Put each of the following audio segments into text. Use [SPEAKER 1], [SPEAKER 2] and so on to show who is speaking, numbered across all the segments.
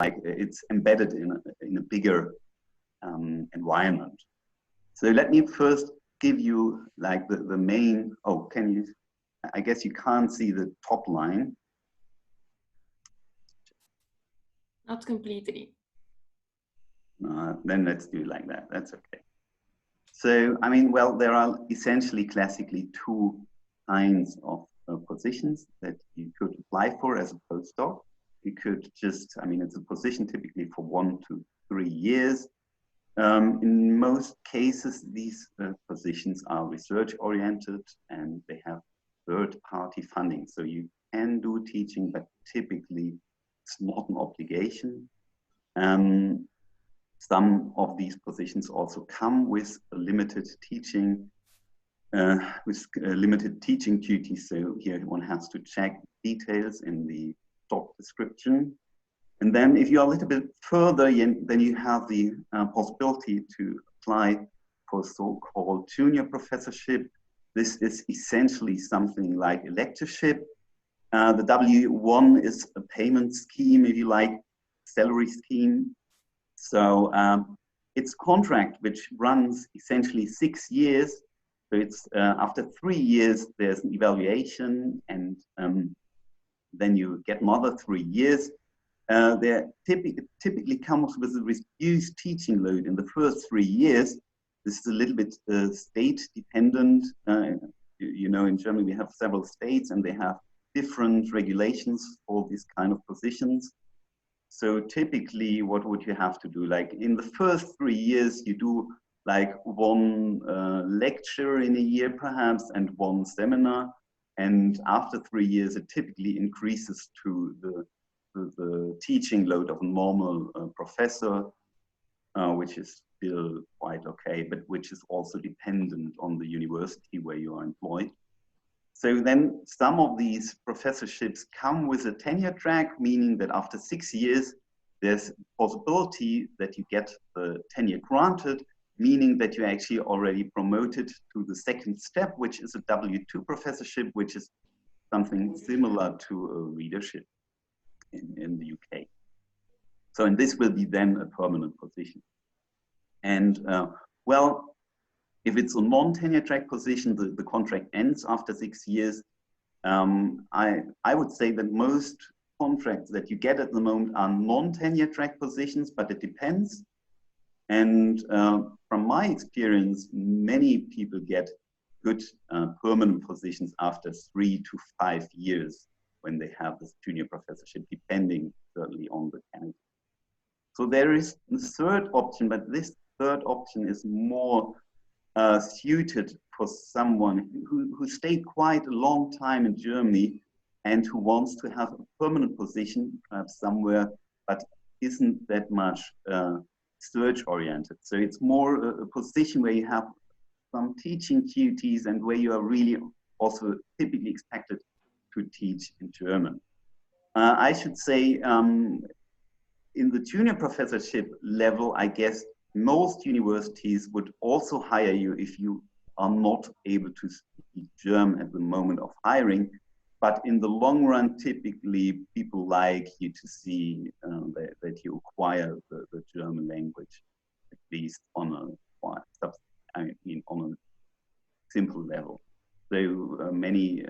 [SPEAKER 1] like it's embedded in a bigger environment. So let me first give you like the main, oh, can you, I guess you can't see the top line.
[SPEAKER 2] Not completely.
[SPEAKER 1] Then let's do it like that, that's okay. So, I mean, well, there are essentially classically two kinds of positions that you could apply for as a postdoc. You could just, I mean, it's a position typically for 1 to 3 years. In most cases, these positions are research-oriented and they have third-party funding. So you can do teaching, but typically it's not an obligation. Some of these positions also come with a limited teaching, duties. So here one has to check details in the job description. And then if you are a little bit further, then you have the possibility to apply for so-called junior professorship. This is essentially something like a lectureship. The W1 is a payment scheme, if you like, salary scheme. So it's a contract which runs essentially 6 years. So it's after 3 years, there's an evaluation, and then you get another 3 years. There typically comes with a reduced teaching load in the first 3 years. This is a little bit state dependent. You know, in Germany we have several states and they have different regulations for these kind of positions. So typically what would you have to do? Like in the first 3 years, you do like 1 lecture in a year perhaps and 1 seminar. And after 3 years, it typically increases to the teaching load of a normal professor, which is still quite okay, but which is also dependent on the university where you are employed. So then some of these professorships come with a tenure track, meaning that after 6 years, there's a possibility that you get the tenure granted, meaning that you actually already promoted to the second step, which is a W2 professorship, which is something similar to a readership in the UK. So, and this will be then a permanent position. And well, if it's a non-tenure track position, the contract ends after 6 years. I would say that most contracts that you get at the moment are non-tenure track positions, but it depends. And from my experience, many people get good permanent positions after 3 to 5 years when they have this junior professorship, depending certainly on the candidate. So there is a third option, but this third option is more suited for someone who stayed quite a long time in Germany and who wants to have a permanent position perhaps somewhere, but isn't that much search oriented. So it's more a position where you have some teaching duties and where you are really also typically expected to teach in German. I should say in the junior professorship level, I guess most universities would also hire you if you are not able to speak German at the moment of hiring. But in the long run, typically people like you to see that you acquire the German language, at least on a simple level. So many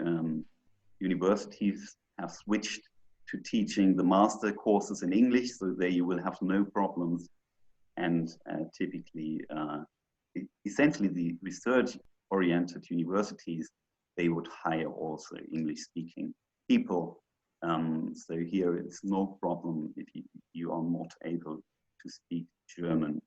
[SPEAKER 1] universities have switched to teaching the master courses in English, so there you will have no problems. And typically, essentially the research-oriented universities, they would hire also English-speaking people. So here it's no problem if you are not able to speak German.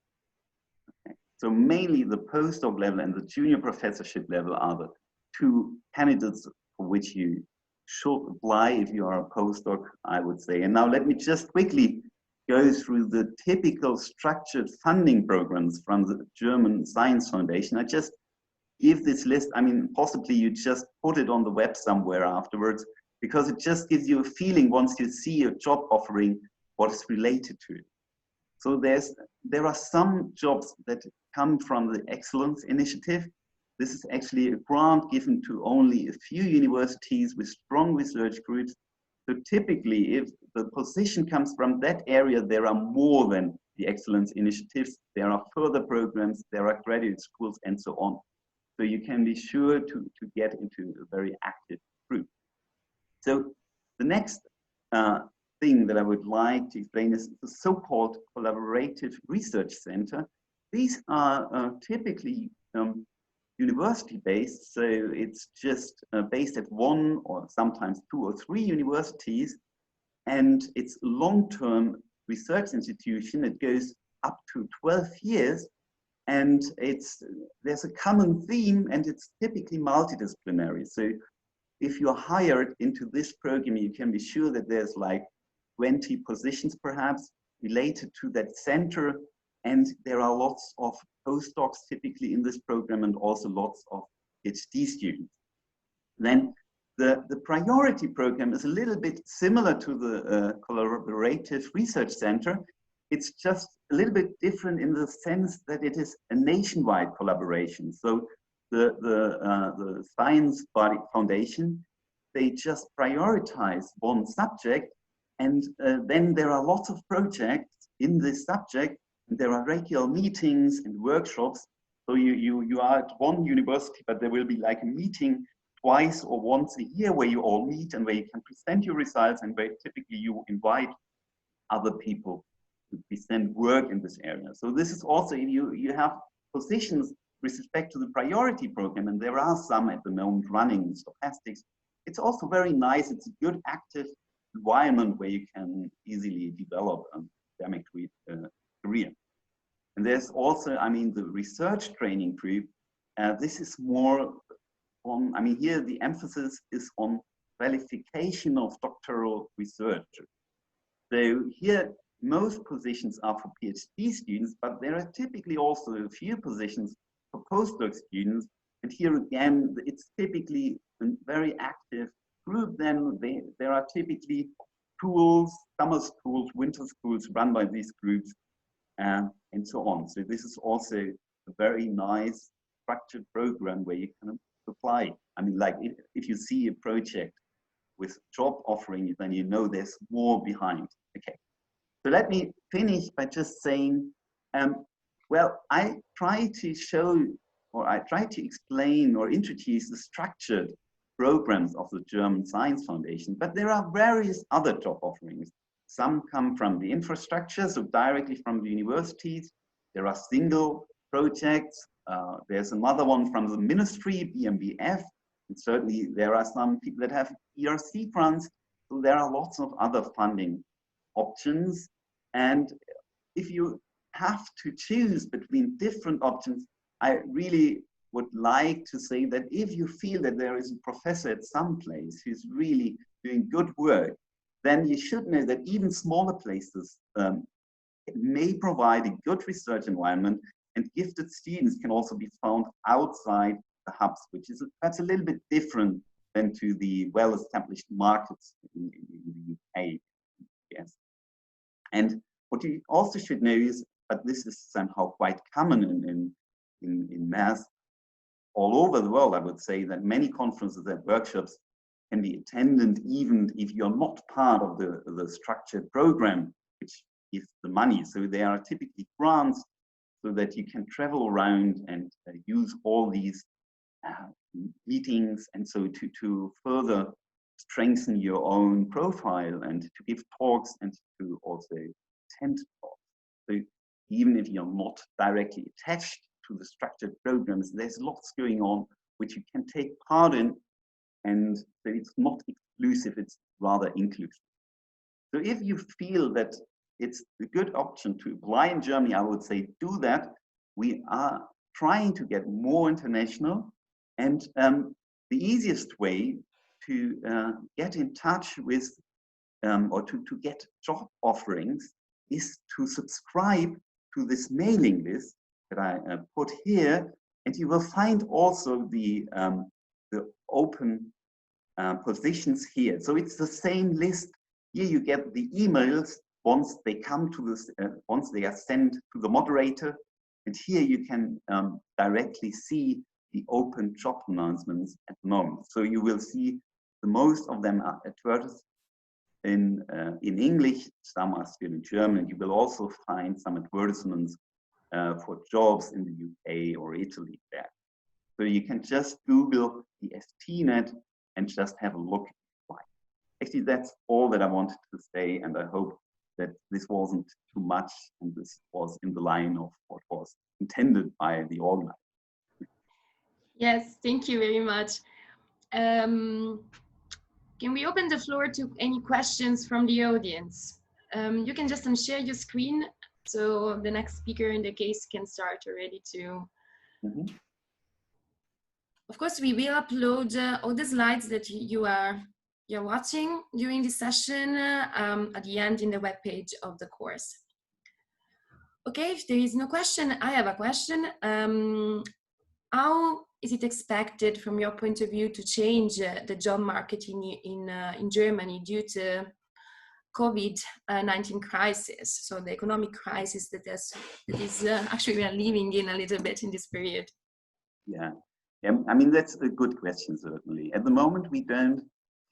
[SPEAKER 1] Okay. So mainly the postdoc level and the junior professorship level are the two candidates for which you should apply if you are a postdoc, I would say. And now let me just quickly go through the typical structured funding programs from the German Science Foundation. I just give this list, I mean, possibly you just put it on the web somewhere afterwards, because it just gives you a feeling once you see a job offering, what is related to it. So there are some jobs that come from the Excellence Initiative. This is actually a grant given to only a few universities with strong research groups. So typically, if the position comes from that area, there are more than the excellence initiatives. There are further programs, there are graduate schools, and so on. So you can be sure to get into a very active group. So the next thing that I would like to explain is the so-called collaborative research center. These are typically university-based, so it's just based at one or sometimes 2 or 3 universities, and it's a long-term research institution. It goes up to 12 years, and there's a common theme, and it's typically multidisciplinary. So if you're hired into this program, you can be sure that there's like 20 positions perhaps related to that center, and there are lots of postdocs typically in this program, and also lots of PhD students. Then the priority program is a little bit similar to the collaborative research center. It's just a little bit different in the sense that it is a nationwide collaboration. So the Science Body Foundation, they just prioritize one subject, and then there are lots of projects in this subject, and there are regular meetings and workshops. So you are at one university, but there will be like a meeting twice or once a year where you all meet and where you can present your results, and where typically you invite other people to present work in this area. So this is also, you have positions with respect to the priority program, and there are some at the moment running stochastics. It's also very nice. It's a good active environment where you can easily develop an academic career. And there's also, I mean, the research training group. This is more on, I mean, here the emphasis is on qualification of doctoral researchers. So here, most positions are for PhD students, but there are typically also a few positions for postdoc students. And here again, it's typically a very active group. Then there are typically schools, summer schools, winter schools run by these groups, and so on. So this is also a very nice structured program where you can apply. I mean, like if you see a project with job offering, then you know there's more behind. Okay. So let me finish by just saying, well, I try to show, or I try to explain or introduce the structured programs of the German Science Foundation, but there are various other job offerings. Some come from the infrastructure, so directly from the universities. There are single projects. There's another one from the ministry, BMBF. And certainly there are some people that have ERC funds. So there are lots of other funding options. And if you have to choose between different options, I really would like to say that if you feel that there is a professor at some place who's really doing good work, then you should know that even smaller places may provide a good research environment, and gifted students can also be found outside the hubs, which is perhaps a little bit different than to the well-established markets in the UK. Yes. And what you also should know is, but this is somehow quite common in mass all over the world, I would say, that many conferences and workshops can be attended even if you're not part of the structured program, which gives the money. So there are typically grants so that you can travel around and use all these meetings, and so to further strengthen your own profile and to give talks and to also attend talks. So even if you're not directly attached to the structured programs, there's lots going on which you can take part in, and so it's not exclusive, it's rather inclusive. So if you feel that it's a good option to apply in Germany, I would say do that. We are trying to get more international, and the easiest way to get in touch with or to get job offerings is to subscribe to this mailing list that I put here, and you will find also the open positions here. So it's the same list. Here you get the emails once they come to this, once they are sent to the moderator, and here you can directly see the open job announcements at the moment. So you will see the most of them are advertised in English, some are still in German. You will also find some advertisements for jobs in the UK or Italy there. So you can just Google the STNet and just have a look. Actually, that's all that I wanted to say, and I hope that this wasn't too much and this was in the line of what was intended by the organizer.
[SPEAKER 2] Yes, thank you very much. Can we open the floor to any questions from the audience? You can just unshare your screen so the next speaker in the case can start already to. Of course, we will upload all the slides that you're watching during this session at the end in the webpage of the course. Okay, if there is no question, I have a question. How is it expected from your point of view to change the job market in Germany due to COVID-19 crisis? So the economic crisis that is actually we are living in a little bit in this period.
[SPEAKER 1] Yeah, I mean, that's a good question, certainly. At the moment, we don't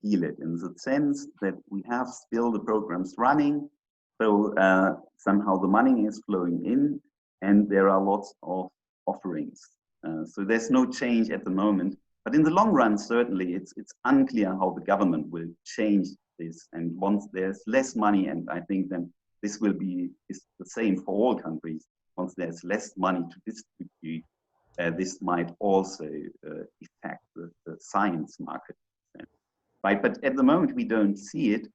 [SPEAKER 1] feel it in the sense that we have still the programs running. So somehow the money is flowing in and there are lots of offerings. So there's no change at the moment, but in the long run, certainly it's unclear how the government will change this. And once there's less money, and I think then this will be the same for all countries. Once there's less money to distribute, this might also affect the science market. Right, but at the moment we don't see it.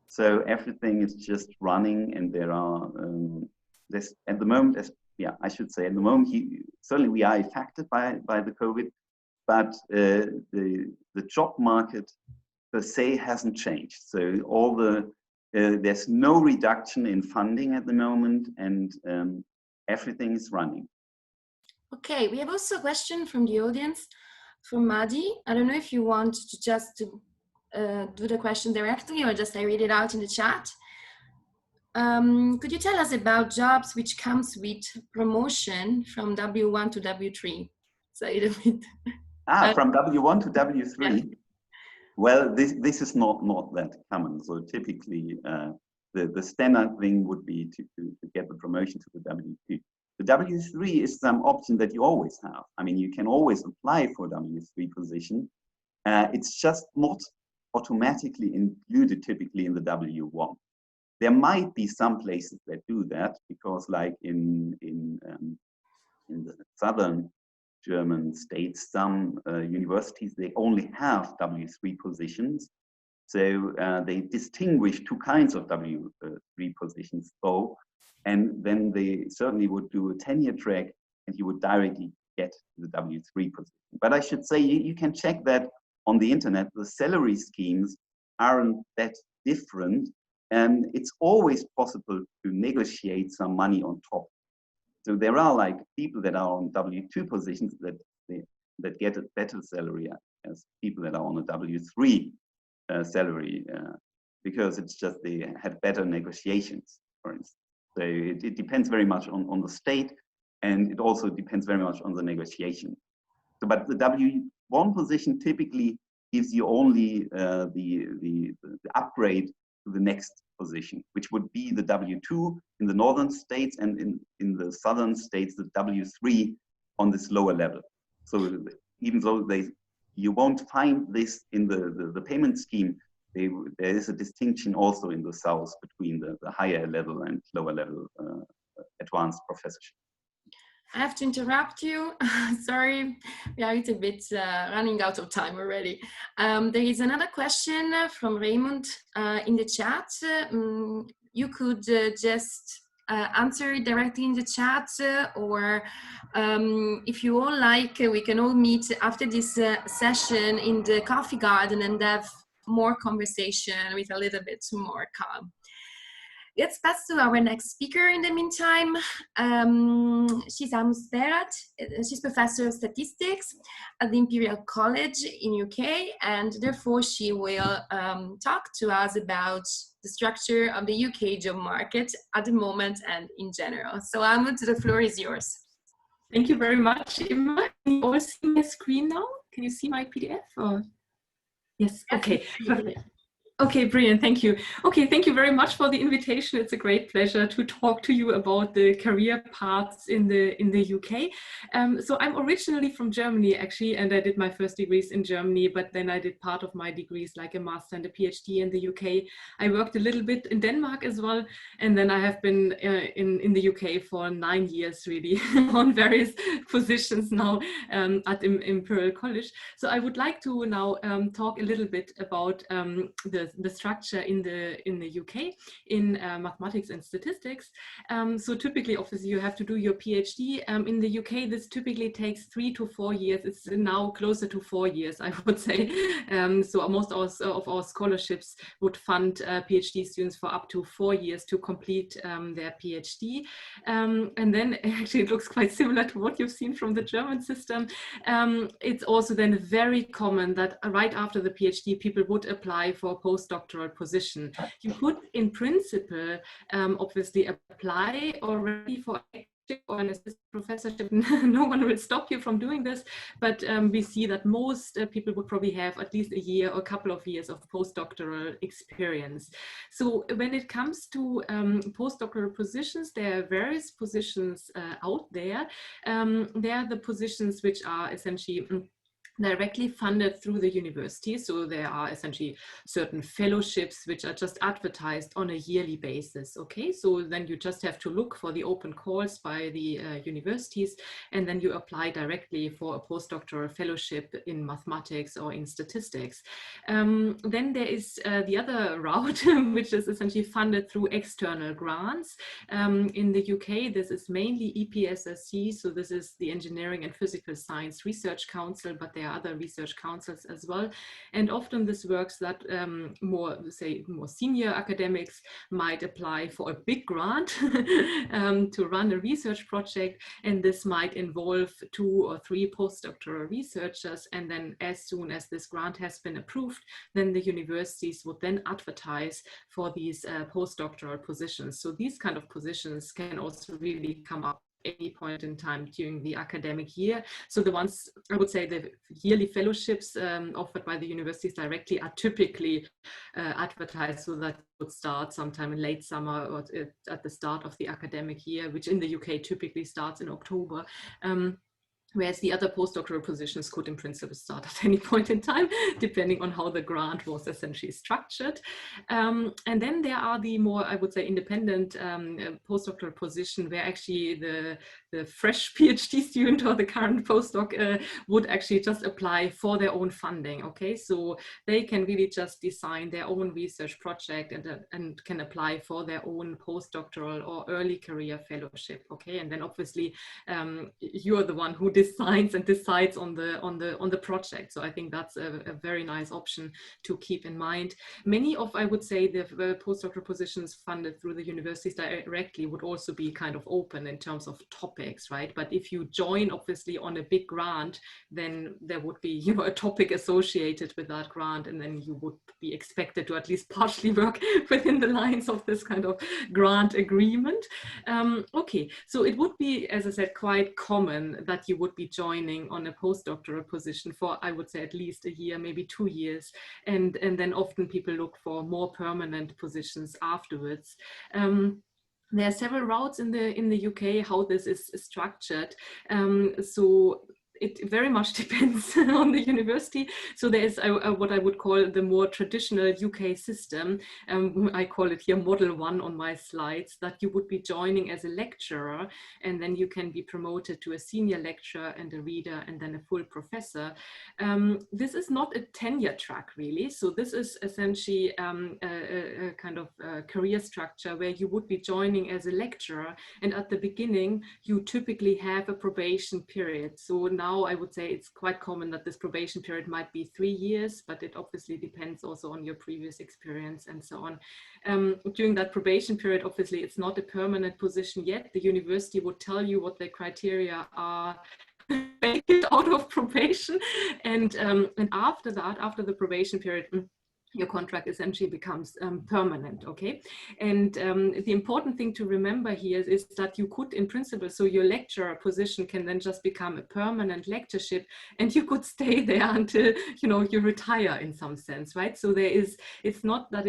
[SPEAKER 1] So everything is just running, and there are this at the moment. I should say at the moment, certainly we are affected by the COVID, but the job market per se hasn't changed. So all there's no reduction in funding at the moment, and everything is running.
[SPEAKER 2] Okay, we have also a question from the audience, from Madi. I don't know if you want to just do the question directly or just I read it out in the chat. Could you tell us about jobs which comes with promotion from W1 to W3? So a little bit.
[SPEAKER 1] From W1 to W3?
[SPEAKER 2] Yeah.
[SPEAKER 1] Well, this is not that common. So typically the standard thing would be to get the promotion to the W2. The W3 is some option that you always have. I mean, you can always apply for a W3 position. It's just not automatically included typically in the W1. There might be some places that do that because, like in the southern German states, some universities, they only have W3 positions. So they distinguish two kinds of W3 positions, though, and then they certainly would do a tenure track and you would directly get the W3 position. But I should say you can check that on the internet. The salary schemes aren't that different, and it's always possible to negotiate some money on top. So there are like people that are on W2 positions that get a better salary as people that are on a W3 salary because it's just they had better negotiations, for instance. So it depends very much on the state, and it also depends very much on the negotiation. So, but the W1 position typically gives you only the upgrade to the next position, which would be the W2 in the northern states, and in the southern states, the W3 on this lower level. So even though you won't find this in the payment scheme, there is a distinction also in the south between the higher level and lower level advanced professorship.
[SPEAKER 2] I have to interrupt you. Sorry, we are a little bit running out of time already. There is another question from Raymond in the chat. You could just answer it directly in the chat, or if you all like, we can all meet after this session in the coffee garden and have more conversation with a little bit more calm. Let's pass to our next speaker in the meantime. She's Amos Berat. She's Professor of Statistics at the Imperial College in UK, and therefore she will talk to us about the structure of the UK job market at the moment and in general. So Amos, the floor is yours.
[SPEAKER 3] Thank you very much, Emma. Can you all see my screen now? Can you see my PDF? Or? Yes, okay. Okay, brilliant. Thank you. Okay, thank you very much for the invitation. It's a great pleasure to talk to you about the career paths in the UK. So I'm originally from Germany, actually, and I did my first degrees in Germany, but then I did part of my degrees, like a master and a PhD in the UK. I worked a little bit in Denmark as well, and then I have been in the UK for 9 years, really, on various positions now at Imperial College. So I would like to now talk a little bit about the structure in the UK in mathematics and statistics. So typically, obviously, you have to do your PhD. In the UK, this typically takes 3 to 4 years. It's now closer to 4 years, I would say. So most of our scholarships would fund PhD students for up to 4 years to complete their PhD. And then actually it looks quite similar to what you've seen from the German system. It's also then very common that right after the PhD, people would apply for a postdoctoral position. You could, in principle, obviously apply already for or an assistant professorship. No one will stop you from doing this, but we see that most people would probably have at least a year or a couple of years of postdoctoral experience. So when it comes to postdoctoral positions, there are various positions out there. They are the positions which are essentially directly funded through the university. So there are essentially certain fellowships which are just advertised on a yearly basis. Okay, so then you just have to look for the open calls by the universities, and then you apply directly for a postdoctoral fellowship in mathematics or in statistics. Then there is the other route, which is essentially funded through external grants. In the UK, this is mainly EPSSC, so this is the Engineering and Physical Science Research Council, but there are other research councils as well. And often this works that more senior academics might apply for a big grant to run a research project, and this might involve 2 or 3 postdoctoral researchers. And then as soon as this grant has been approved, then the universities would then advertise for these postdoctoral positions. So these kind of positions can also really come up any point in time during the academic year. So the ones, I would say, the yearly fellowships offered by the universities directly are typically advertised, so that would start sometime in late summer or at the start of the academic year, which in the UK typically starts in October. Whereas the other postdoctoral positions could in principle start at any point in time, depending on how the grant was essentially structured. And then there are the more, I would say, independent postdoctoral position, where actually the fresh PhD student or the current postdoc would actually just apply for their own funding. Okay, so they can really just design their own research project and can apply for their own postdoctoral or early career fellowship. Okay, and then obviously you're the one who designs and decides on the project. So I think that's a very nice option to keep in mind. Many of, I would say, the postdoctoral positions funded through the universities directly would also be kind of open in terms of topics, right? But if you join obviously on a big grant, then there would be, you know, a topic associated with that grant, and then you would be expected to at least partially work within the lines of this kind of grant agreement. Okay, so it would be, as I said, quite common that you would be joining on a postdoctoral position for, I would say, at least a year, maybe 2 years, and then often people look for more permanent positions afterwards. There are several routes in the UK how this is structured. So it very much depends on the university. So there is what I would call the more traditional UK system. I call it here Model 1 on my slides, that you would be joining as a lecturer, and then you can be promoted to a senior lecturer and a reader and then a full professor. This is not a tenure track really. So this is essentially a kind of career structure where you would be joining as a lecturer, and at the beginning you typically have a probation period. So now I would say it's quite common that this probation period might be 3 years, but it obviously depends also on your previous experience and so on. During that probation period, obviously it's not a permanent position yet. The university would tell you what the criteria are out of probation, and after that, after the probation period, your contract essentially becomes permanent, okay? And the important thing to remember here is that you could, in principle, so your lecturer position can then just become a permanent lectureship, and you could stay there until, you know, you retire in some sense, right? So there is, it's not that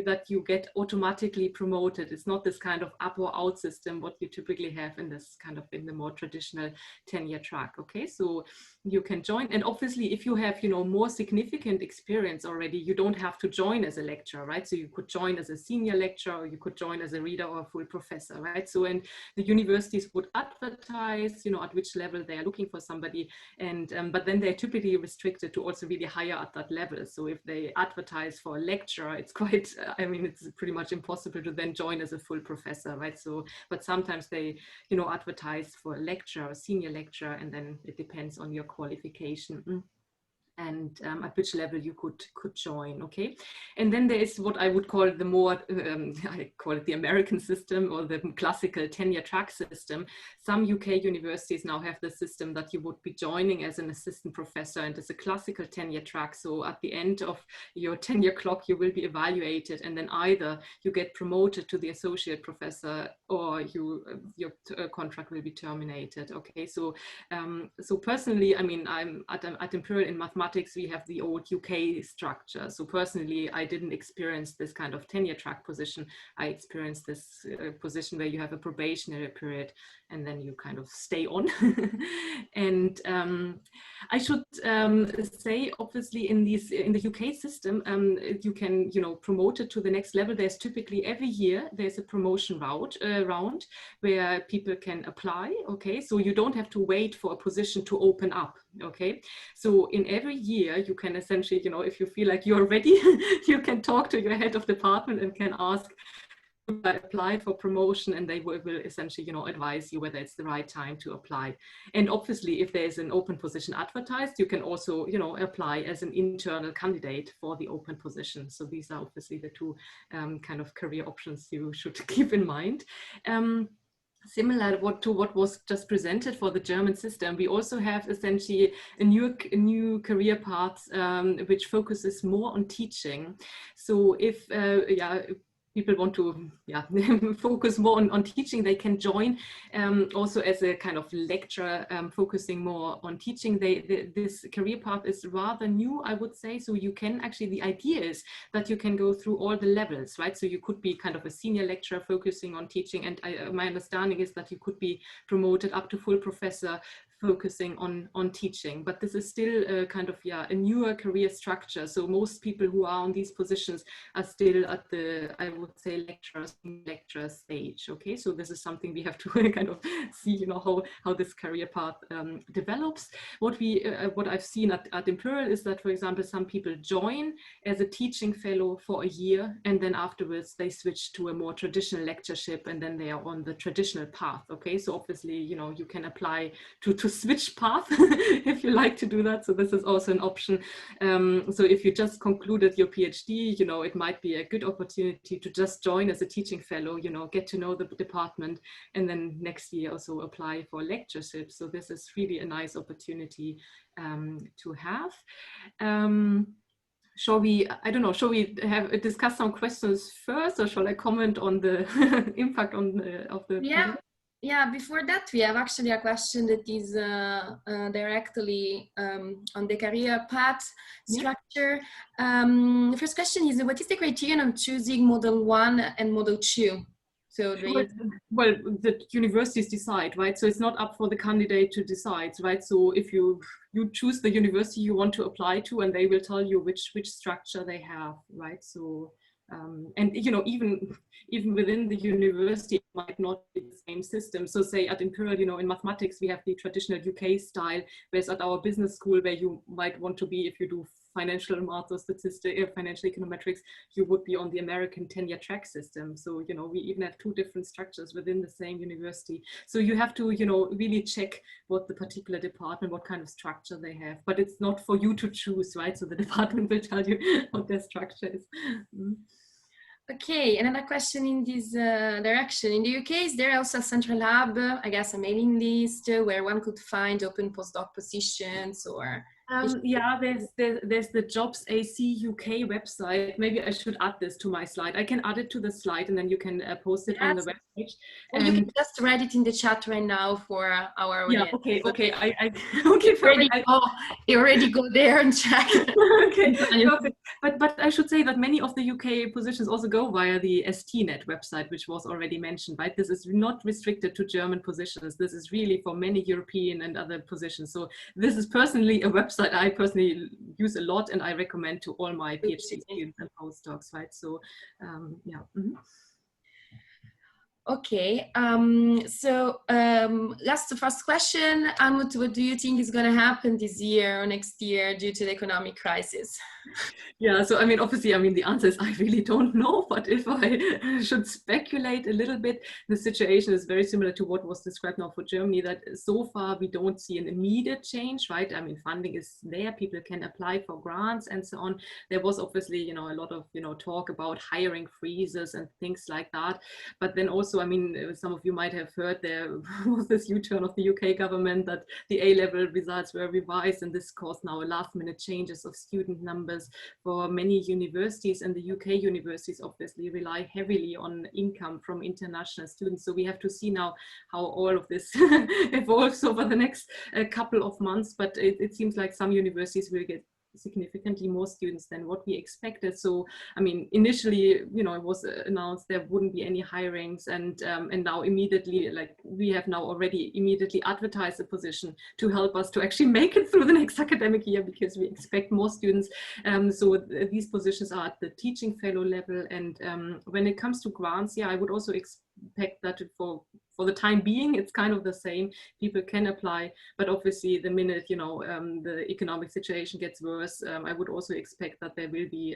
[SPEAKER 3] that you get automatically promoted. It's not this kind of up or out system, what you typically have in this kind of, in the more traditional tenure track, okay? So you can join, and obviously if you have, you know, more significant experience already, you don't have to join as a lecturer, right? So you could join as a senior lecturer, or you could join as a reader or a full professor, right? So, and the universities would advertise, you know, at which level they are looking for somebody, and but then they're typically restricted to also really hire at that level. So if they advertise for a lecturer, it's quite, I mean, it's pretty much impossible to then join as a full professor, right? So, but sometimes they, you know, advertise for a lecturer, a senior lecturer, and then it depends on your qualification and at which level you could join, okay? And then there is what I would call the more, I call it the American system, or the classical tenure track system. Some UK universities now have the system that you would be joining as an assistant professor, and it's a classical tenure track. So at the end of your tenure clock, you will be evaluated, and then either you get promoted to the associate professor, or your contract will be terminated, okay? So, so personally, I mean, I'm at Imperial in mathematics, we have the old UK structure. So personally, I didn't experience this kind of tenure track position. I experienced this position where you have a probationary period and then you kind of stay on. And I should say, obviously, in the UK system, you can, you know, promote it to the next level. There's typically every year there's a promotion round where people can apply. Okay, so you don't have to wait for a position to open up. Okay, so in every year you can essentially, you know, if you feel like you're ready, you can talk to your head of department and can ask, I applied for promotion, and they will essentially, you know, advise you whether it's the right time to apply. And obviously, if there's an open position advertised, you can also, you know, apply as an internal candidate for the open position. So these are obviously the two kind of career options you should keep in mind. Similar to what was just presented for the German system, we also have essentially a new career path which focuses more on teaching. So if people want to focus more on teaching, they can join also as a kind of lecturer focusing more on teaching. This career path is rather new, I would say. So you can actually, the idea is that you can go through all the levels, right? So you could be kind of a senior lecturer focusing on teaching, and my understanding is that you could be promoted up to full professor focusing on teaching, but this is still a kind of a newer career structure. So most people who are on these positions are still at the, I would say, lecturer stage. Okay, so this is something we have to kind of see, you know, how this career path develops. What I've seen at Imperial is that, for example, some people join as a teaching fellow for a year, and then afterwards they switch to a more traditional lectureship, and then they are on the traditional path. Okay, so obviously, you know, you can apply to switch path if you like to do that. So this is also an option. So if you just concluded your PhD, you know, it might be a good opportunity to just join as a teaching fellow, you know, get to know the department, and then next year also apply for lectureship. So this is really a nice opportunity to have. Shall we, I don't know, shall we discuss some questions first, or shall I comment on the impact of the
[SPEAKER 2] Yeah, before that, we have actually a question that is directly on the career path structure. The first question is, what is the criterion of choosing Model 1 and Model 2? So
[SPEAKER 3] well, the universities decide, right? So it's not up for the candidate to decide, right? So if you choose the university you want to apply to, and they will tell you which structure they have, right? So and you know, even within the university, it might not be the same system. So say at Imperial, you know, in mathematics, we have the traditional UK style, whereas at our business school, where you might want to be, if you do financial math or statistics, financial econometrics, you would be on the American tenure track system. So, you know, we even have two different structures within the same university. So you have to, you know, really check what the particular department, what kind of structure they have. But it's not for you to choose, right? So the department will tell you what their structure is.
[SPEAKER 2] Okay, another question in this direction. In the UK, is there also a central hub, I guess a mailing list, where one could find open postdoc positions or
[SPEAKER 3] Yeah, there's the Jobs AC UK website. Maybe I should add this to my slide. I can add it to the slide and then you can post it on the webpage.
[SPEAKER 2] Or you can just write it in the chat right now for our audience.
[SPEAKER 3] Okay, okay.
[SPEAKER 2] Okay, you already go there and check.
[SPEAKER 3] Okay, perfect. But I should say that many of the UK positions also go via the STNet website, which was already mentioned, right? This is not restricted to German positions. This is really for many European and other positions. So this is personally a website I personally use a lot, and I recommend to all my PhD students and postdocs, right? So, yeah. Mm-hmm.
[SPEAKER 2] Okay, that's the first question. Almut, what do you think is going to happen this year or next year due to the economic crisis?
[SPEAKER 3] Yeah, so I mean, obviously, I mean, the answer is I really don't know, but if I should speculate a little bit, the situation is very similar to what was described now for Germany, that so far we don't see an immediate change, right? I mean, funding is there, people can apply for grants and so on. There was obviously, you know, a lot of, you know, talk about hiring freezes and things like that. But then also, I mean, some of you might have heard there was this U-turn of the UK government that the A-level results were revised, and this caused now a last-minute changes of student numbers for many universities, and the UK universities obviously rely heavily on income from international students. So we have to see now how all of this evolves over the next couple of months, but it seems like some universities will get significantly more students than what we expected. So, I mean, initially, you know, it was announced there wouldn't be any hirings, and now immediately, like we have now already immediately advertised a position to help us to actually make it through the next academic year, because we expect more students. So these positions are at the teaching fellow level, and when it comes to grants, yeah, I would also expect that for the time being, it's kind of the same. People can apply, but obviously the minute, you know, the economic situation gets worse, I would also expect that there will be,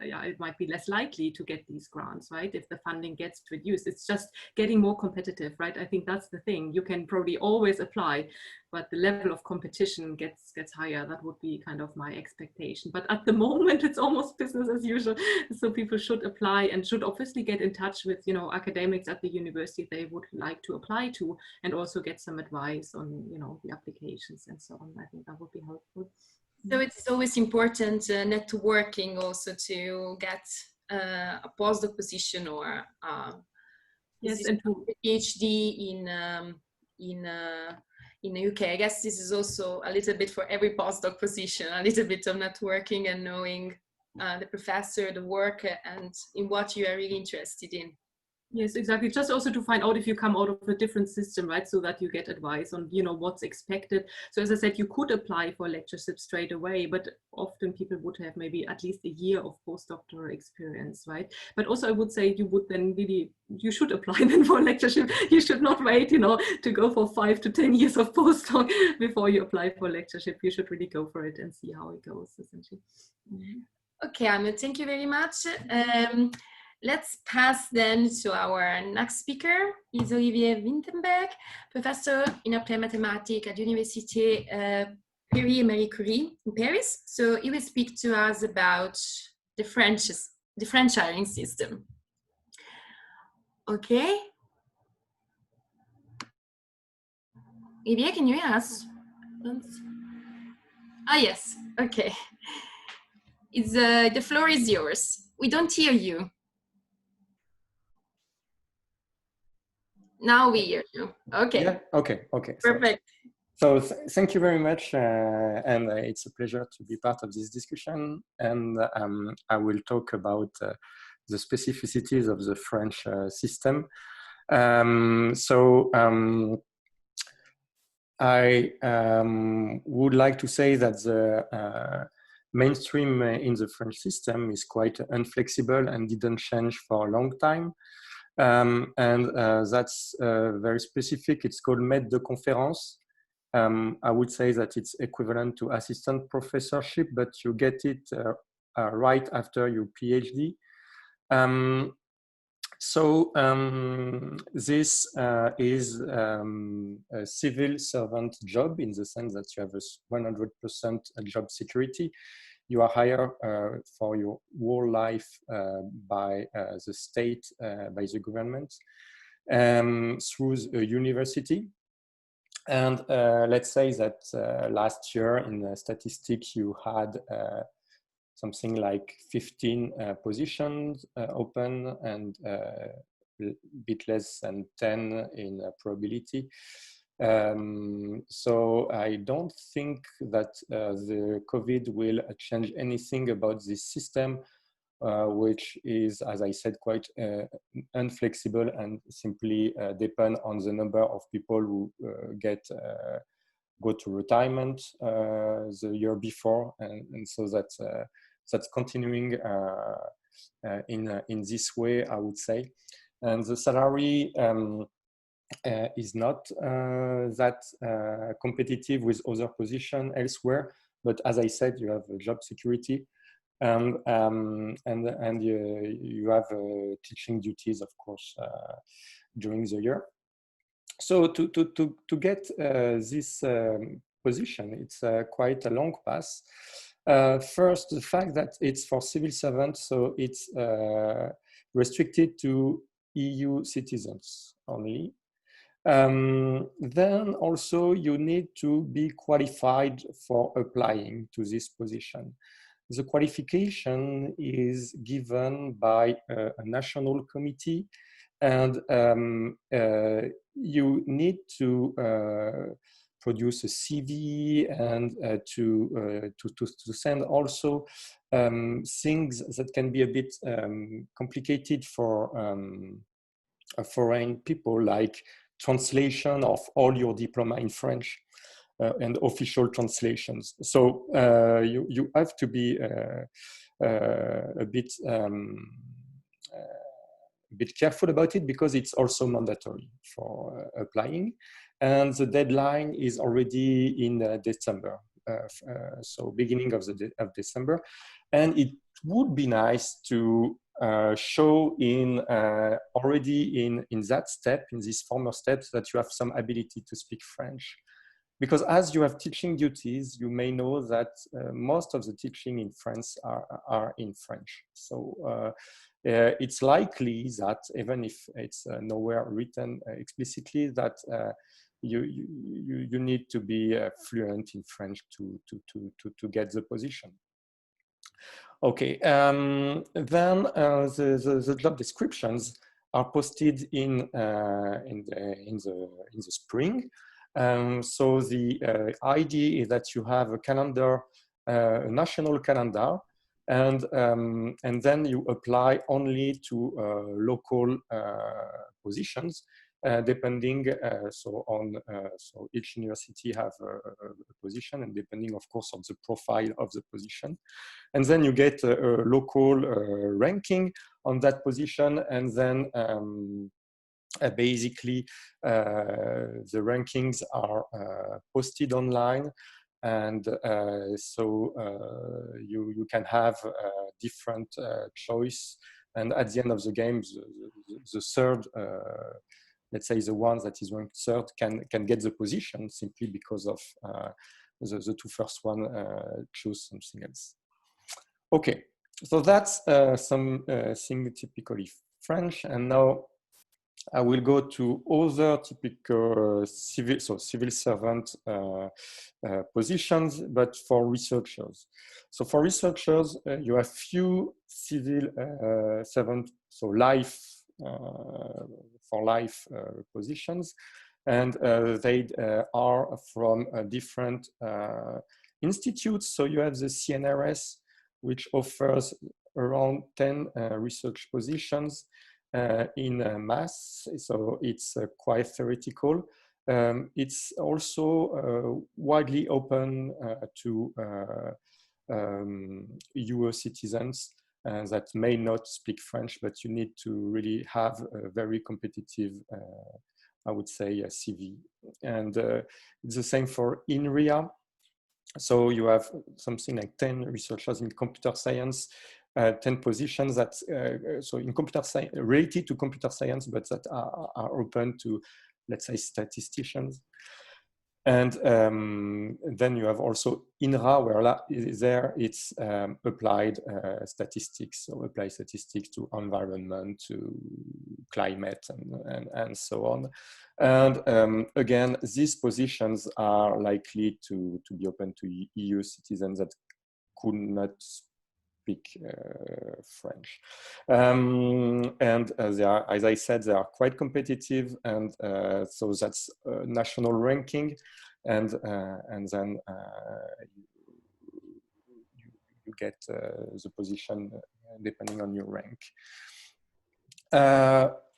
[SPEAKER 3] yeah, it might be less likely to get these grants, right? If the funding gets reduced, it's just getting more competitive, right? I think that's the thing. You can probably always apply, but the level of competition gets higher. That would be kind of my expectation. But at the moment, it's almost business as usual. So people should apply and should obviously get in touch with, you know, academics at the university they would like to apply to, and also get some advice on, you know, the applications and so on. I think that would be helpful.
[SPEAKER 2] So it's always important networking also to get a postdoc position or
[SPEAKER 3] yes, and to
[SPEAKER 2] PhD in the UK. I guess this is also a little bit for every postdoc position, a little bit of networking and knowing the professor, the work, and in what you are really interested in.
[SPEAKER 3] Yes, exactly. Just also to find out if you come out of a different system, right? So that you get advice on, you know, what's expected. So as I said, you could apply for lectureship straight away, but often people would have maybe at least a year of postdoctoral experience, right? But also I would say you would then really, you should apply then for a lectureship. You should not wait, you know, to go for 5 to 10 years of postdoc before you apply for lectureship. You should really go for it and see how it goes, essentially.
[SPEAKER 2] Okay, Ahmed, thank you very much. Let's pass then to our next speaker. He's Olivier Wintenberg, professor in applied mathematics at Université Mercury in Paris. So he will speak to us about the differentialing system. Okay. Olivier, can you hear us? Ah, yes. Okay. The floor is yours. We don't hear you. Now we hear you. Okay.
[SPEAKER 4] Yeah. Okay. Okay.
[SPEAKER 2] Perfect.
[SPEAKER 4] So thank you very much, and it's a pleasure to be part of this discussion. And I will talk about the specificities of the French system. I would like to say that the mainstream in the French system is quite inflexible and didn't change for a long time. That's very specific. It's called maître de conférence. I would say that it's equivalent to assistant professorship, but you get it right after your PhD. This is a civil servant job in the sense that you have a 100% job security. You are hired for your whole life by the state, by the government, through a university. And let's say that last year in statistics you had something like 15 positions open and a bit less than 10 in probability. So I don't think that the COVID will change anything about this system, which is, as I said, quite unflexible and simply depend on the number of people who go to retirement the year before, and so that's continuing in this way, I would say. And the salary is not that competitive with other positions elsewhere, but as I said, you have job security, and you have teaching duties, of course, during the year. So to get this position, it's quite a long path. First, the fact that it's for civil servants, so it's restricted to EU citizens only. Then also you need to be qualified for applying to this position. The qualification is given by a national committee, and you need to produce a CV and to send also things that can be a bit complicated for foreign people, like translation of all your diploma in French and official translations. So you have to be a bit careful about it, because it's also mandatory for applying, and the deadline is already in December, so beginning of December, and it would be nice to show in already in that step, in these former steps, that you have some ability to speak French. Because as you have teaching duties, you may know that most of the teaching in France are in French. So it's likely that, even if it's nowhere written explicitly, that you need to be fluent in French to get the position. Okay, then the job descriptions are posted in the spring. So the idea is that you have a calendar, a national calendar, and then you apply only to local positions, depending so each university have a position, and depending, of course, on the profile of the position. And then you get a local ranking on that position, and then basically the rankings are posted online, and so you can have different choice, and at the end of the game, the third, let's say the one that is ranked third can get the position, simply because of the two first one choose something else. Okay, so that's something typically French, and now I will go to other typical civil servant positions, but for researchers. So for researchers, you have few civil servant, so for life positions, and they are from different institutes. So you have the CNRS, which offers around 10 research positions in maths, so it's quite theoretical. It's also widely open to EU citizens that may not speak French, but you need to really have a very competitive, I would say, CV. And it's the same for INRIA. So you have something like 10 researchers in computer science, 10 positions that, so in computer science, related to computer science, but that are open to, let's say, statisticians. And then you have also INRA, where there it's applied statistics, so applied statistics to environment, to climate, and so on. And again, these positions are likely to be open to EU citizens that could not speak French. And they are, as I said, they are quite competitive, and so that's national ranking, and then you get the position depending on your rank.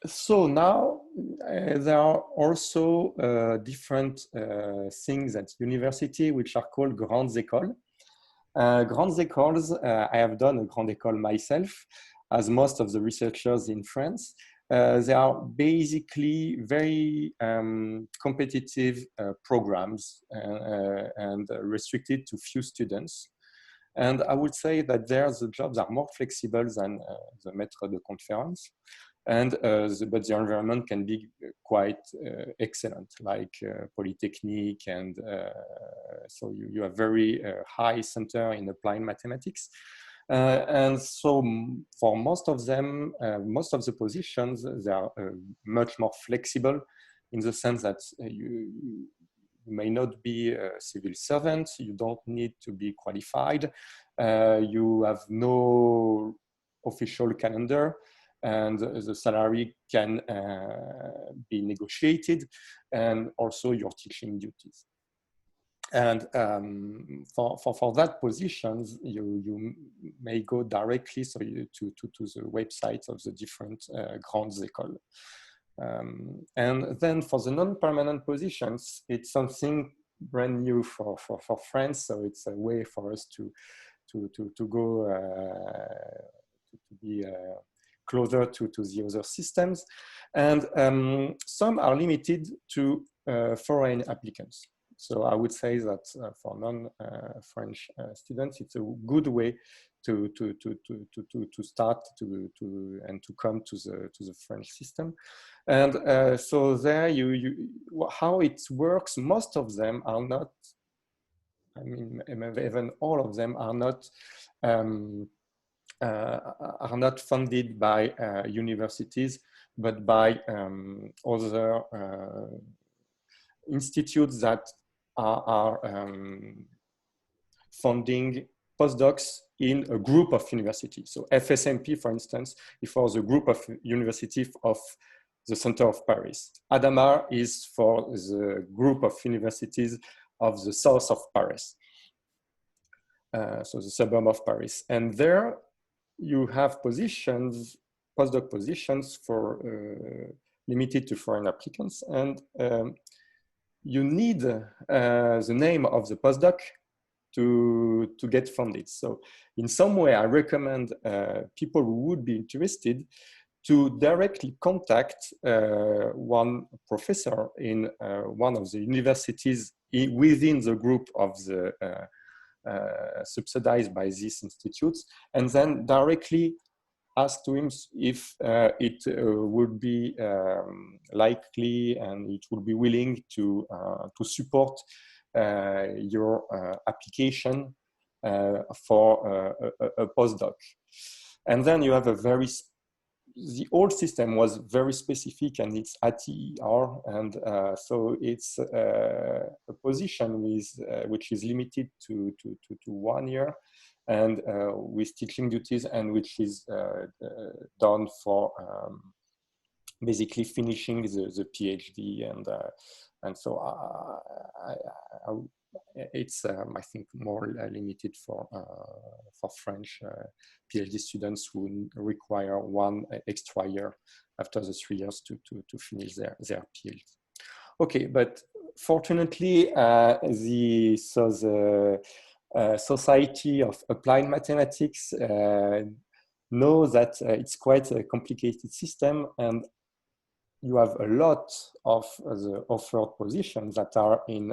[SPEAKER 4] So now there are also different things at university which are called grandes écoles. Grandes écoles, I have done a grande école myself, as most of the researchers in France. They are basically very competitive programs and restricted to few students. And I would say that there the jobs are more flexible than the maître de conférence. And but the environment can be quite excellent, like Polytechnique, and so you have very high center in applied mathematics. And so for most of them, most of the positions, they are much more flexible in the sense that you may not be a civil servant, you don't need to be qualified, you have no official calendar, and the salary can be negotiated, and also your teaching duties. And for that positions, you may go directly to the websites of the different grandes écoles. And then for the non-permanent positions, it's something brand new for France, so it's a way for us to go to be closer to the other systems. And some are limited to foreign applicants. So I would say that for non-French students, it's a good way to start and to come to the French system. And so there, how it works, most of them are not, I mean, even all of them are not funded by universities, but by other institutes that are funding postdocs in a group of universities. So FSMP, for instance, is for the group of universities of the center of Paris. Adama is for the group of universities of the south of Paris, so the suburb of Paris. And there you have positions, postdoc positions for limited to foreign applicants, and you need the name of the postdoc to get funded. So in some way, I recommend people who would be interested to directly contact one professor in one of the universities within the group of the subsidized by these institutes, and then directly ask to him if it would be likely and it would be willing to support your application for a postdoc. And then you have a very, the old system was very specific, and it's ATER, and so it's a position which is limited to 1 year, and with teaching duties, and which is done for basically finishing the PhD, and so it's I think more limited for French PhD students who require 1 extra year after the 3 years to finish their PhD. Okay, but fortunately, the Society of Applied Mathematics know that it's quite a complicated system, and you have a lot of the offered positions that are in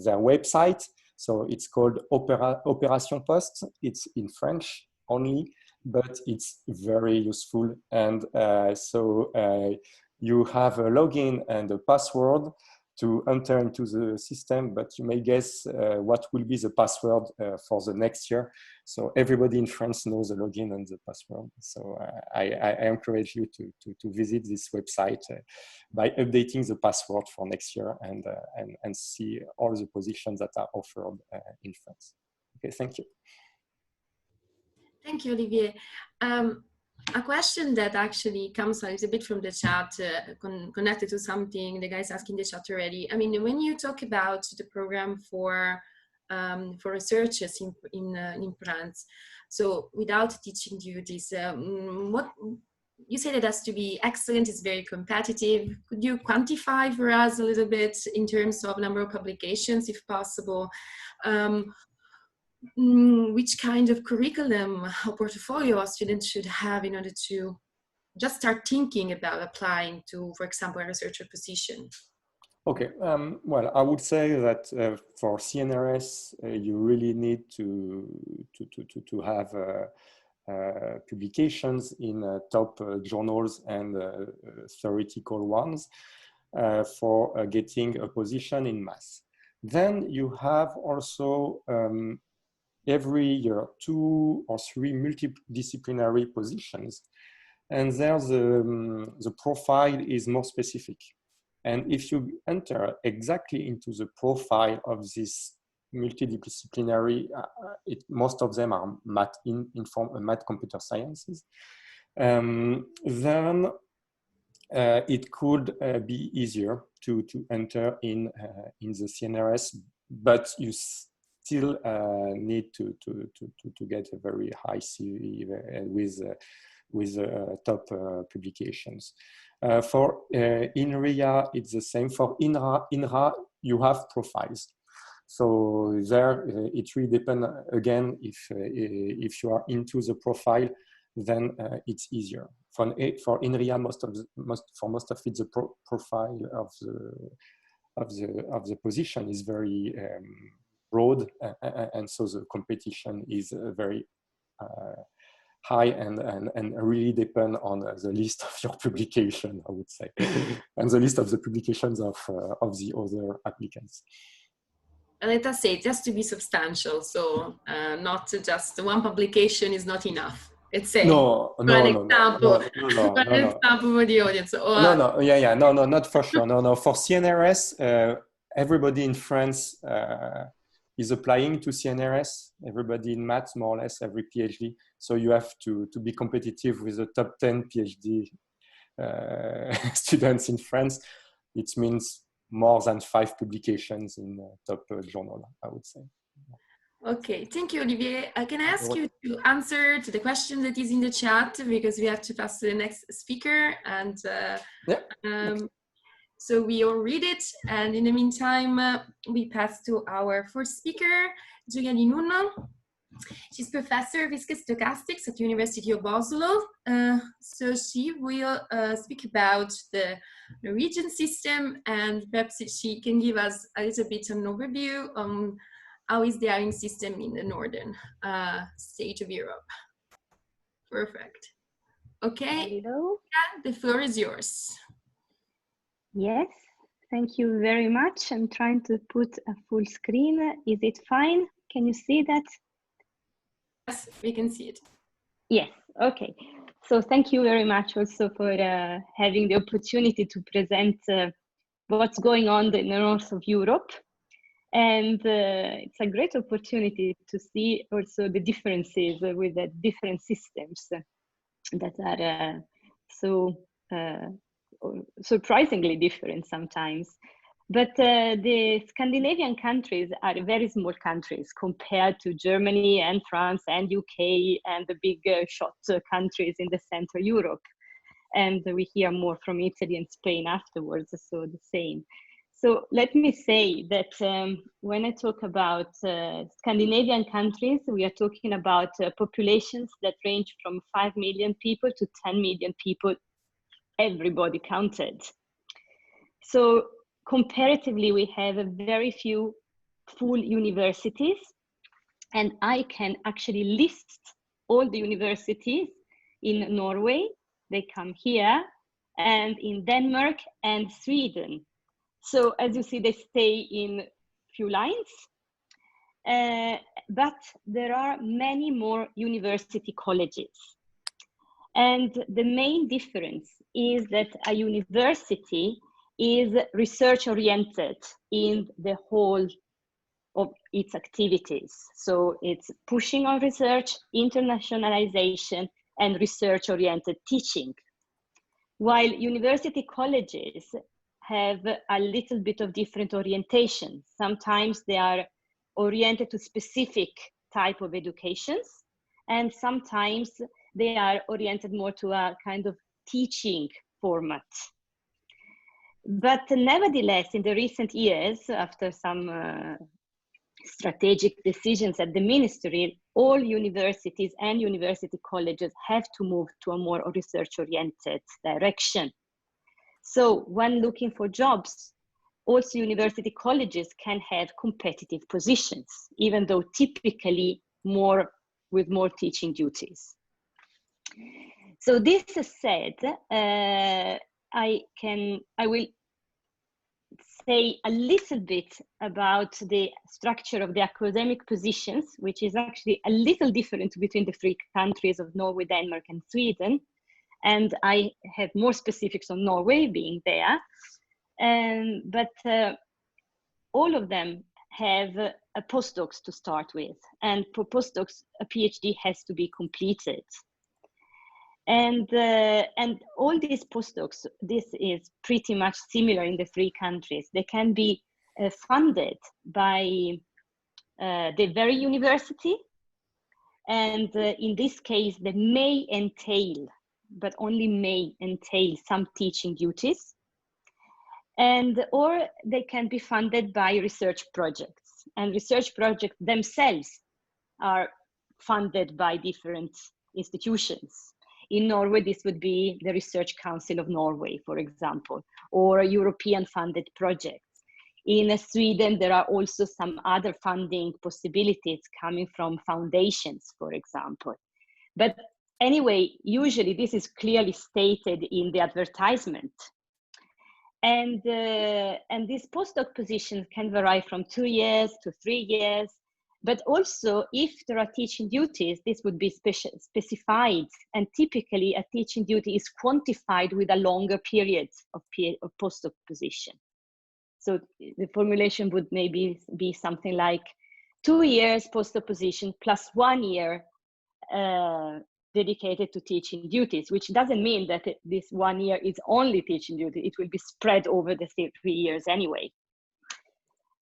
[SPEAKER 4] their website. So it's called Opération Poste. It's in French only, but it's very useful. And so you have a login and a password. And then you have a very specific and it's ATER, and so it's a position which is limited to 1 year, and with teaching duties, and which is done for basically finishing the PhD, and so it's more limited for French PhD students who require 1 extra year after the 3 years to finish their PhD. Okay, but fortunately, the to enter into the system, but you may guess what will be the password for the next year. So everybody in France knows the login and the password. So I encourage you to visit this website by updating the password for next year and see all the positions that are offered in France. Okay, thank you.
[SPEAKER 2] Thank you, Olivier. A question that actually comes a little bit from the chat, connected to something the guys asking the chat already. I mean, when you talk about the program for researchers in France, so without teaching duties, what you said it has to be excellent, it's very competitive. Could you quantify for us a little bit in terms of number of publications, if possible? Which kind of curriculum or portfolio a student should have in order to just start thinking about applying to, for example, a researcher position?
[SPEAKER 4] Okay, well, I would say that for CNRS, you really need to have publications in top journals and theoretical ones for getting a position in maths. Then you have also every year 2 or 3 multidisciplinary positions, and there the profile is more specific. And if you enter exactly into the profile of this multidisciplinary, most of them are math math computer sciences, then it could be easier to enter in the CNRS, but you still need to get a very high CV with top publications. For INRIA, it's the same. For INRA, you have profiles. So there, it really depends, again, if you are into the profile, then it's easier. For INRIA, for most of it, the profile of the position is very broad, and so the competition is very high and really depend on the list of your publication, I would say, and the list of the publications of the other applicants.
[SPEAKER 2] And let us say it has to be substantial, so not just one publication is not enough. Let's say
[SPEAKER 4] no,
[SPEAKER 2] for an example for the audience.
[SPEAKER 4] No, not for sure. No, for CNRS, everybody in France is applying to CNRS. Everybody in maths, more or less, every PhD. So you have to be competitive with the top 10 PhD students in France. It means more than 5 publications in top journal, I would say.
[SPEAKER 2] Okay, thank you, Olivier. Can I ask you to answer to the question that is in the chat, because we have to pass to the next speaker, and so we all read it, and in the meantime, we pass to our first speaker, Giulia Di Nunno. She's professor of Fiscal Stochastics at the University of Oslo. So she will speak about the Norwegian system, and perhaps she can give us a little bit an overview on how is the hiring system in the northern stage of Europe. Perfect. Okay.
[SPEAKER 5] Hello.
[SPEAKER 2] Yeah, the floor is yours.
[SPEAKER 5] Yes, thank you very much. I'm trying to put a full screen. Is it fine? Can you see that?
[SPEAKER 2] Yes, we can see it.
[SPEAKER 5] Yes, okay. So thank you very much also for having the opportunity to present what's going on in the north of Europe. And it's a great opportunity to see also the differences with the different systems that are so surprisingly different sometimes. But the Scandinavian countries are very small countries compared to Germany and France and UK and the big shot countries in the Central Europe. And we hear more from Italy and Spain afterwards, so the same. So let me say that when I talk about Scandinavian countries, we are talking about populations that range from 5 million people to 10 million people, everybody counted. So comparatively, we have a very few full universities, and I can actually list all the universities in Norway. They come here, and in Denmark and Sweden. So as you see, they stay in few lines. But there are many more university colleges. And the main difference is that a university is research-oriented in the whole of its activities. So it's pushing on research, internationalization, and research-oriented teaching. While university colleges have a little bit of different orientation. Sometimes they are oriented to specific type of educations, and sometimes they are oriented more to a kind of teaching format. But nevertheless, in the recent years, after some strategic decisions at the ministry, all universities and university colleges have to move to a more research-oriented direction. So when looking for jobs, also university colleges can have competitive positions, even though typically with more teaching duties. So this said, I will say a little bit about the structure of the academic positions, which is actually a little different between the three countries of Norway, Denmark, and Sweden. And I have more specifics on Norway being there. But all of them have a postdocs to start with. And for postdocs, a PhD has to be completed. And all these postdocs, this is pretty much similar in the three countries. They can be funded by the very university. And in this case, they may entail, but only may entail, some teaching duties. Or they can be funded by research projects. And research projects themselves are funded by different institutions. In Norway, this would be the Research Council of Norway, for example, or European funded projects. In Sweden, there are also some other funding possibilities coming from foundations, for example. But anyway, usually this is clearly stated in the advertisement. And these postdoc positions can vary from 2 years to 3 years. But also, if there are teaching duties, this would be specified. And typically, a teaching duty is quantified with a longer period of postdoc position. So the formulation would maybe be something like 2 years postdoc position plus 1 year dedicated to teaching duties, which doesn't mean that this 1 year is only teaching duty. It will be spread over the 3 years anyway.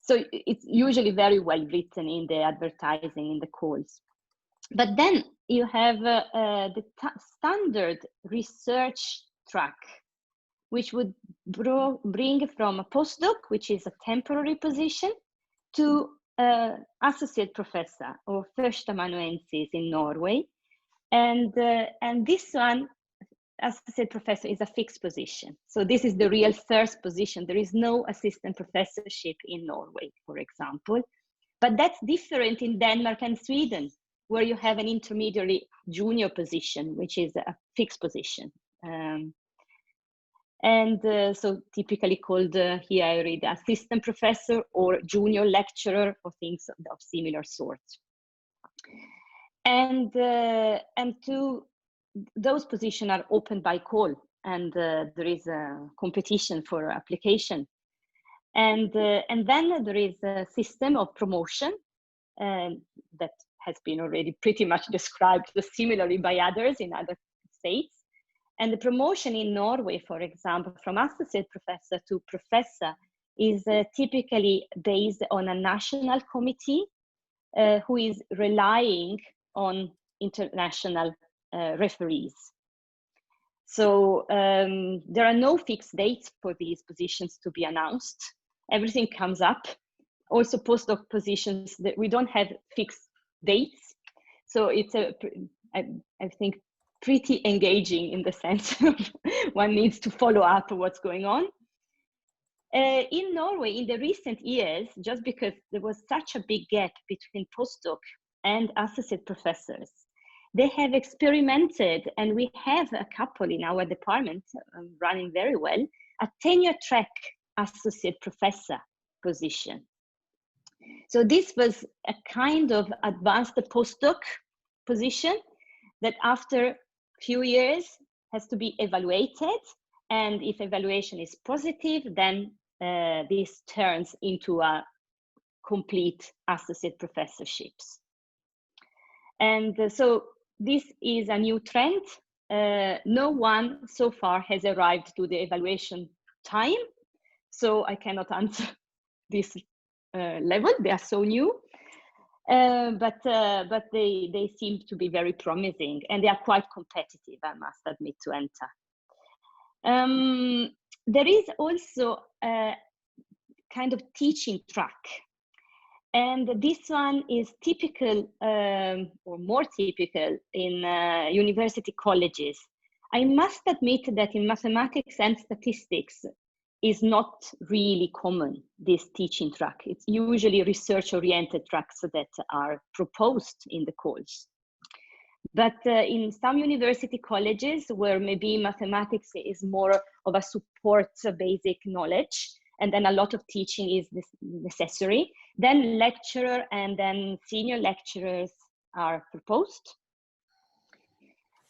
[SPEAKER 5] So it's usually very well written in the advertising, in the calls. But then you have the standard research track, which would bring from a postdoc, which is a temporary position, to associate professor or førsteamanuensis in Norway. And this one, associate professor, is a fixed position. So this is the real first position. There is no assistant professorship in Norway, for example. But that's different in Denmark and Sweden, where you have an intermediary junior position, which is a fixed position. So typically called, here I read, assistant professor or junior lecturer or things of similar sort. And those positions are open by call, and there is a competition for application. And then there is a system of promotion that has been already pretty much described similarly by others in other states. And the promotion in Norway, for example, from associate professor to professor is typically based on a national committee who is relying on international referees. So there are no fixed dates for these positions to be announced. Everything comes up. Also postdoc positions, that we don't have fixed dates. So it's I think pretty engaging in the sense one needs to follow up what's going on. In Norway, in the recent years, just because there was such a big gap between postdoc and associate professors, they have experimented, and we have a couple in our department running very well, a tenure track associate professor position. So this was a kind of advanced postdoc position that after few years has to be evaluated, and if evaluation is positive, then this turns into a complete associate professorships. And so this is a new trend. No one so far has arrived to the evaluation time, so I cannot answer this level. They are so new, but they seem to be very promising, and they are quite competitive, I must admit, to enter. There is also a kind of teaching track, and this one is typical or more typical in university colleges. I must admit that in mathematics and statistics is not really common, this teaching track. It's usually research-oriented tracks that are proposed in the course. But in some university colleges where maybe mathematics is more of a support basic knowledge, and then a lot of teaching is necessary, then lecturer and then senior lecturers are proposed.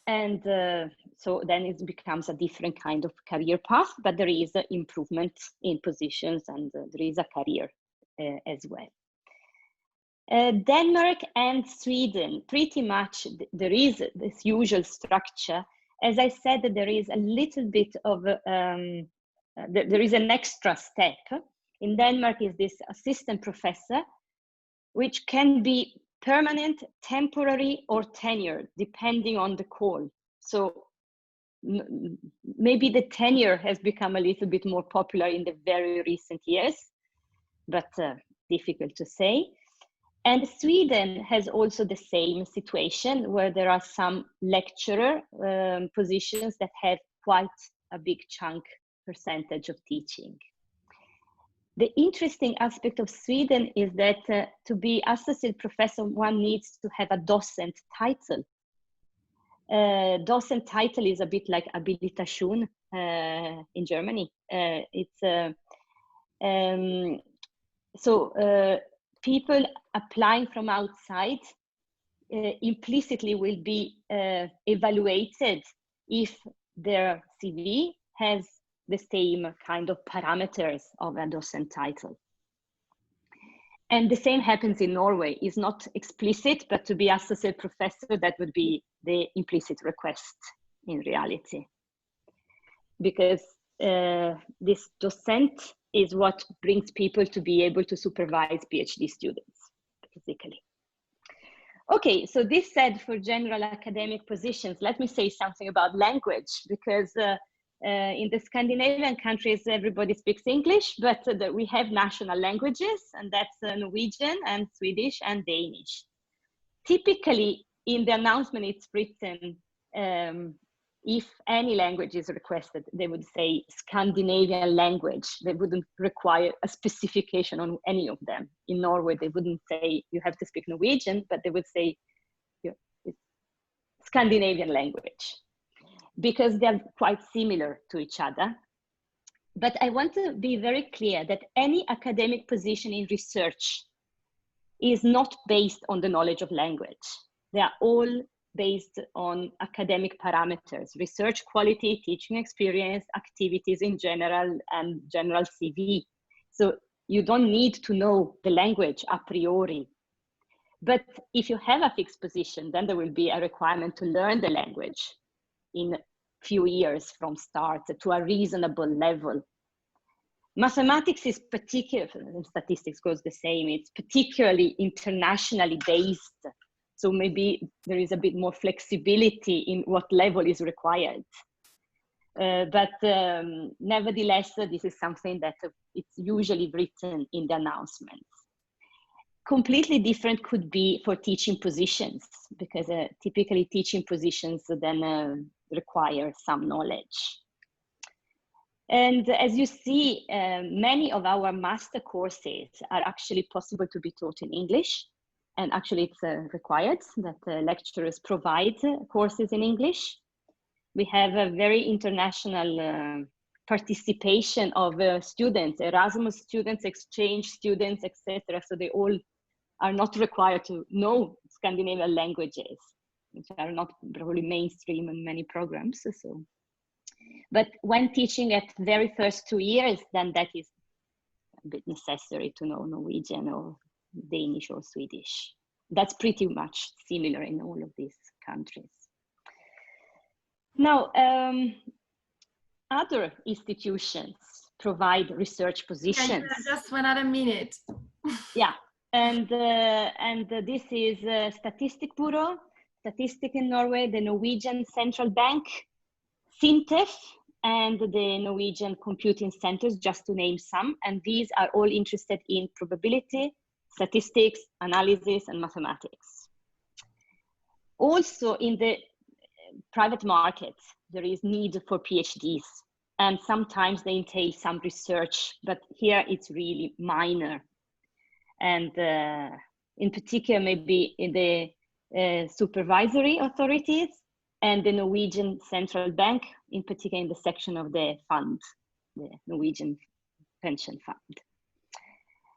[SPEAKER 5] And so then it becomes a different kind of career path, but there is improvement in positions, and there is a career as well. Denmark and Sweden, pretty much there is this usual structure. As I said, there is a little bit of, there is an extra step. In Denmark is this assistant professor, which can be permanent, temporary, or tenured, depending on the call. So maybe the tenure has become a little bit more popular in the very recent years, but difficult to say. And Sweden has also the same situation, where there are some lecturer positions that have quite a big chunk percentage of teaching. The interesting aspect of Sweden is that to be associate professor, one needs to have a docent title. Docent title is a bit like habilitation in Germany. People applying from outside implicitly will be evaluated if their CV has the same kind of parameters of a docent title. And the same happens in Norway. It's not explicit, but to be associate professor, that would be the implicit request in reality. Because this docent is what brings people to be able to supervise PhD students, basically. Okay, so this said for general academic positions, let me say something about language, because in the Scandinavian countries, everybody speaks English, but we have national languages, and that's Norwegian and Swedish and Danish. Typically, in the announcement, it's written, if any language is requested, they would say Scandinavian language. They wouldn't require a specification on any of them. In Norway, they wouldn't say you have to speak Norwegian, but they would say it's Scandinavian language, because they're quite similar to each other. But I want to be very clear that any academic position in research is not based on the knowledge of language. They are all based on academic parameters: research quality, teaching experience, activities in general, and general CV. So you don't need to know the language a priori. But if you have a fixed position, then there will be a requirement to learn the language in few years from start to a reasonable level. Mathematics is particular, and statistics goes the same, it's particularly internationally based. So maybe there is a bit more flexibility in what level is required. But nevertheless, this is something that it's usually written in the announcements. Completely different could be for teaching positions, because typically teaching positions then require some knowledge. And as you see, many of our master courses are actually possible to be taught in English. And actually it's required that lecturers provide courses in English. We have a very international participation of students, Erasmus students, exchange students, etc. So they all are not required to know Scandinavian languages, which are not probably mainstream in many programs. So, but when teaching at very first 2 years, then that is a bit necessary to know Norwegian or Danish or Swedish. That's pretty much similar in all of these countries. Now, other institutions provide research positions.
[SPEAKER 2] Yeah, just 1 other minute.
[SPEAKER 5] Yeah, and this is Statistic Bureau, Statistic in Norway, the Norwegian Central Bank, SINTEF, and the Norwegian Computing Centers, just to name some. And these are all interested in probability, statistics, analysis, and mathematics. Also in the private market, there is need for PhDs, and sometimes they entail some research, but here it's really minor. And in particular, maybe in the supervisory authorities and the Norwegian Central Bank, in particular in the section of the fund, the Norwegian Pension Fund.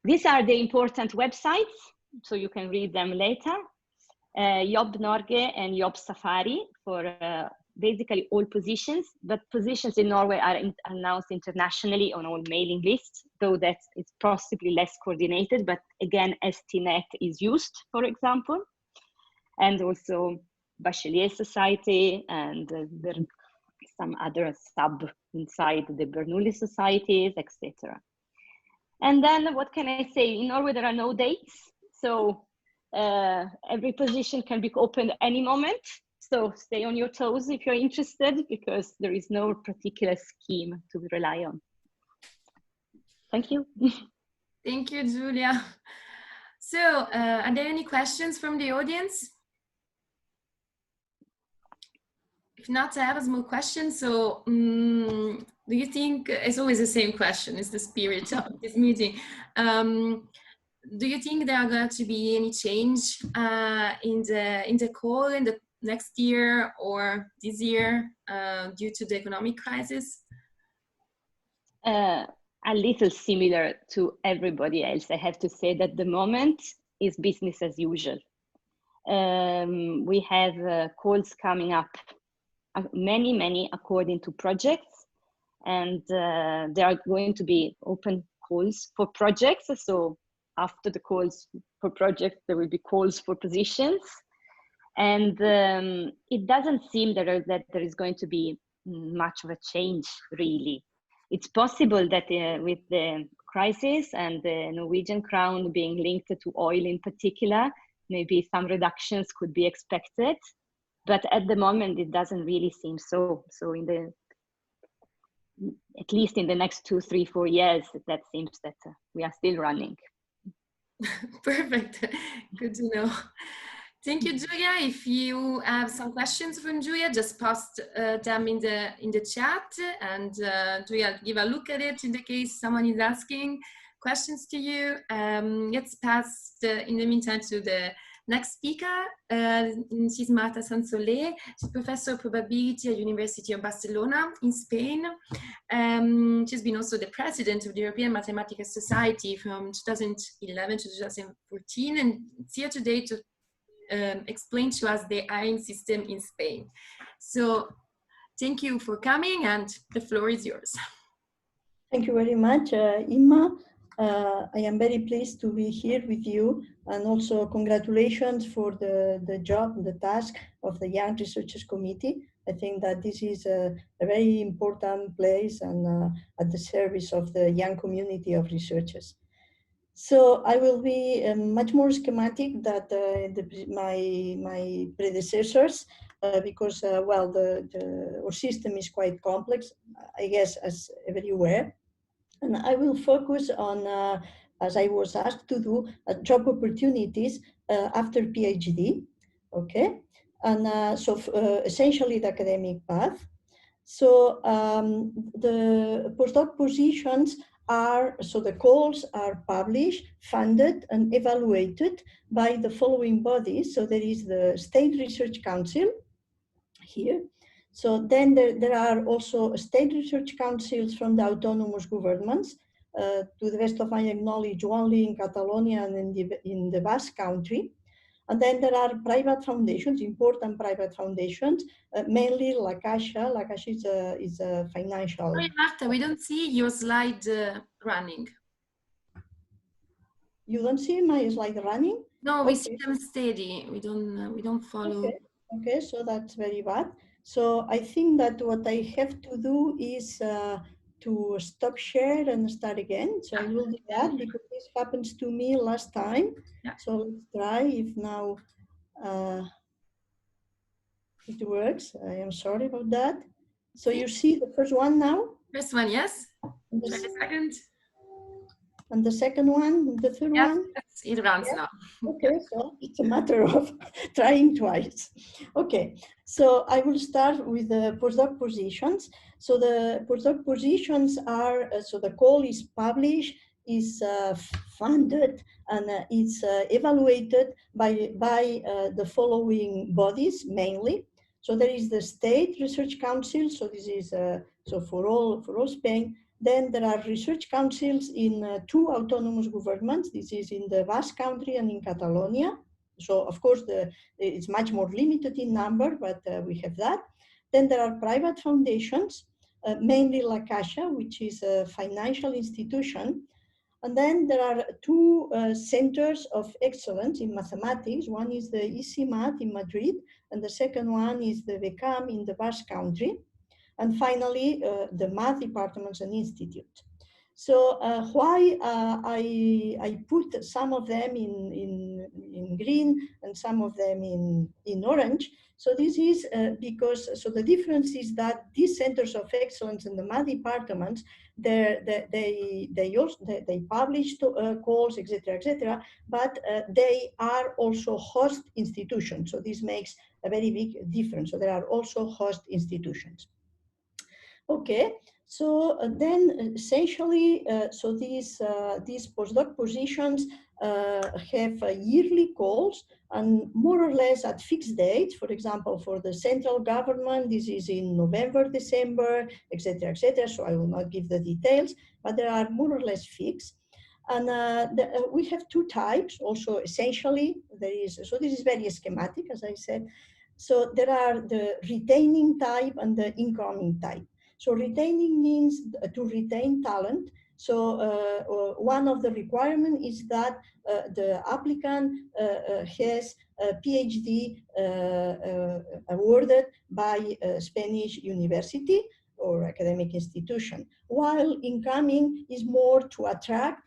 [SPEAKER 5] These are the important websites, so you can read them later. Jobb Norge and Jobb Safari for basically all positions, but positions in Norway are announced internationally on all mailing lists, though that is possibly less coordinated, but again, STNet is used, for example, and also Bachelier Society, and there are some other sub inside the Bernoulli societies, etc. And then what can I say? In Norway, there are no dates, so every position can be opened any moment. So stay on your toes if you're interested, because there is no particular scheme to rely on. Thank you.
[SPEAKER 2] Thank you, Julia. So are there any questions from the audience? If not, I have a small question. So do you think, it's always the same question, it's the spirit of this meeting. Do you think there are going to be any change in the call in the next year or this year due to the economic crisis?
[SPEAKER 5] A little similar to everybody else. I have to say that the moment is business as usual. We have calls coming up, many according to projects, and there are going to be open calls for projects. So after the calls for projects, there will be calls for positions. And it doesn't seem that there is going to be much of a change, really. It's possible that with the crisis and the Norwegian crown being linked to oil in particular, maybe some reductions could be expected. But at the moment, it doesn't really seem so. So at least in the next 2, 3, 4 years, that seems that we are still running.
[SPEAKER 2] Perfect. Good to know. Thank you, Julia. If you have some questions from Julia, just post them in the chat, and Julia, give a look at it in the case someone is asking questions to you. Let's pass in the meantime to the next speaker. She's Marta Sansolé. She's Professor of Probability at University of Barcelona in Spain. She's been also the president of the European Mathematical Society from 2011 to 2014, and it's here today to explain to us the hiring system in Spain. So thank you for coming, and the floor is yours.
[SPEAKER 6] Thank you very much, Imma. I am very pleased to be here with you, and also congratulations for the job, the task of the Young Researchers Committee. I think that this is a very important place and at the service of the young community of researchers. So I will be much more schematic than my predecessors because, well, our system is quite complex, I guess, as everywhere. And I will focus on, as I was asked to do, job opportunities after PhD, okay? And so essentially the academic path. So the postdoc positions are, so the calls are published, funded, and evaluated by the following bodies. So there is the State Research Council here, So then there are also state research councils from the autonomous governments, to the best of my knowledge, only in Catalonia and in the Basque country. And then there are private foundations, important private foundations, mainly La Caixa. La Caixa is a financial.
[SPEAKER 2] Sorry, Marta, we don't see your slide running.
[SPEAKER 6] You don't see my slide running?
[SPEAKER 2] No, we see them steady. We don't follow.
[SPEAKER 6] Okay. Okay, so that's very bad. So I think that what I have to do is to stop share and start again. So I will do that because this happens to me last time.
[SPEAKER 2] Yeah.
[SPEAKER 6] So let's try if now it works. I am sorry about that. So you see the first one now?
[SPEAKER 2] First one, yes.
[SPEAKER 6] And
[SPEAKER 2] Try the second.
[SPEAKER 6] And the second one, the third one?
[SPEAKER 2] Yes, it runs now.
[SPEAKER 6] Okay, so it's a matter of trying twice. Okay, so I will start with the postdoc positions. So the postdoc positions are, so the call is published, is funded, and it's evaluated by the following bodies mainly. So there is the State Research Council, so this is so for all Spain. Then there are research councils in 2 autonomous governments. This is in the Basque country and in Catalonia. So of course it's much more limited in number, but we have that. Then there are private foundations, mainly La Caixa, which is a financial institution. And then there are 2 centers of excellence in mathematics. One is the ICIMAT in Madrid, and the second one is the BECAM in the Basque country. And finally, the math departments and institute. So why I put some of them in green and some of them in orange. So this is because, so the difference is that these centers of excellence and the math departments, they publish calls, etc., but they are also host institutions. So this makes a very big difference. So there are also host institutions. Okay, so then essentially, so these postdoc positions have yearly calls and more or less at fixed dates. For example, for the central government, this is in November, December, etc., etc. So I will not give the details, but they are more or less fixed. And we have 2 types also essentially. There is, so this is very schematic, as I said. So there are the retaining type and the incoming type. So retaining means to retain talent. So one of the requirements is that the applicant has a PhD awarded by a Spanish university or academic institution, while incoming is more to attract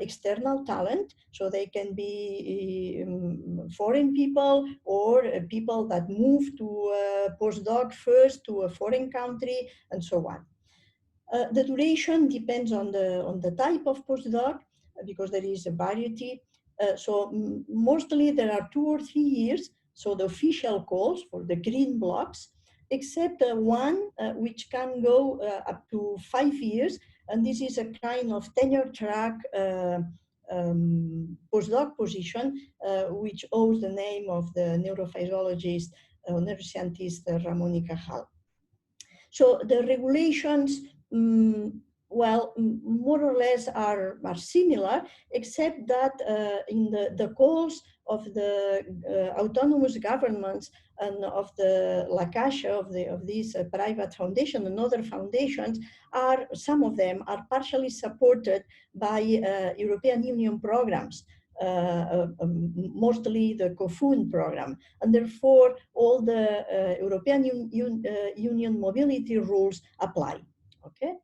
[SPEAKER 6] external talent, so they can be foreign people or people that move to postdoc first to a foreign country and so on. The duration depends on the type of postdoc because there is a variety. So mostly there are 2 or 3 years. So the official calls for the green blocks, except one which can go up to 5 years. And this is a kind of tenure track postdoc position, which owes the name of the neurophysiologist, neuroscientist Ramon y Cajal. So the regulations, well, more or less are similar, except that in the calls of the autonomous governments and of the La Caixa, of these private foundations and other foundations, some of them are partially supported by European Union programs. Mostly the COFUN program, and therefore all the European Union mobility rules apply. Okay,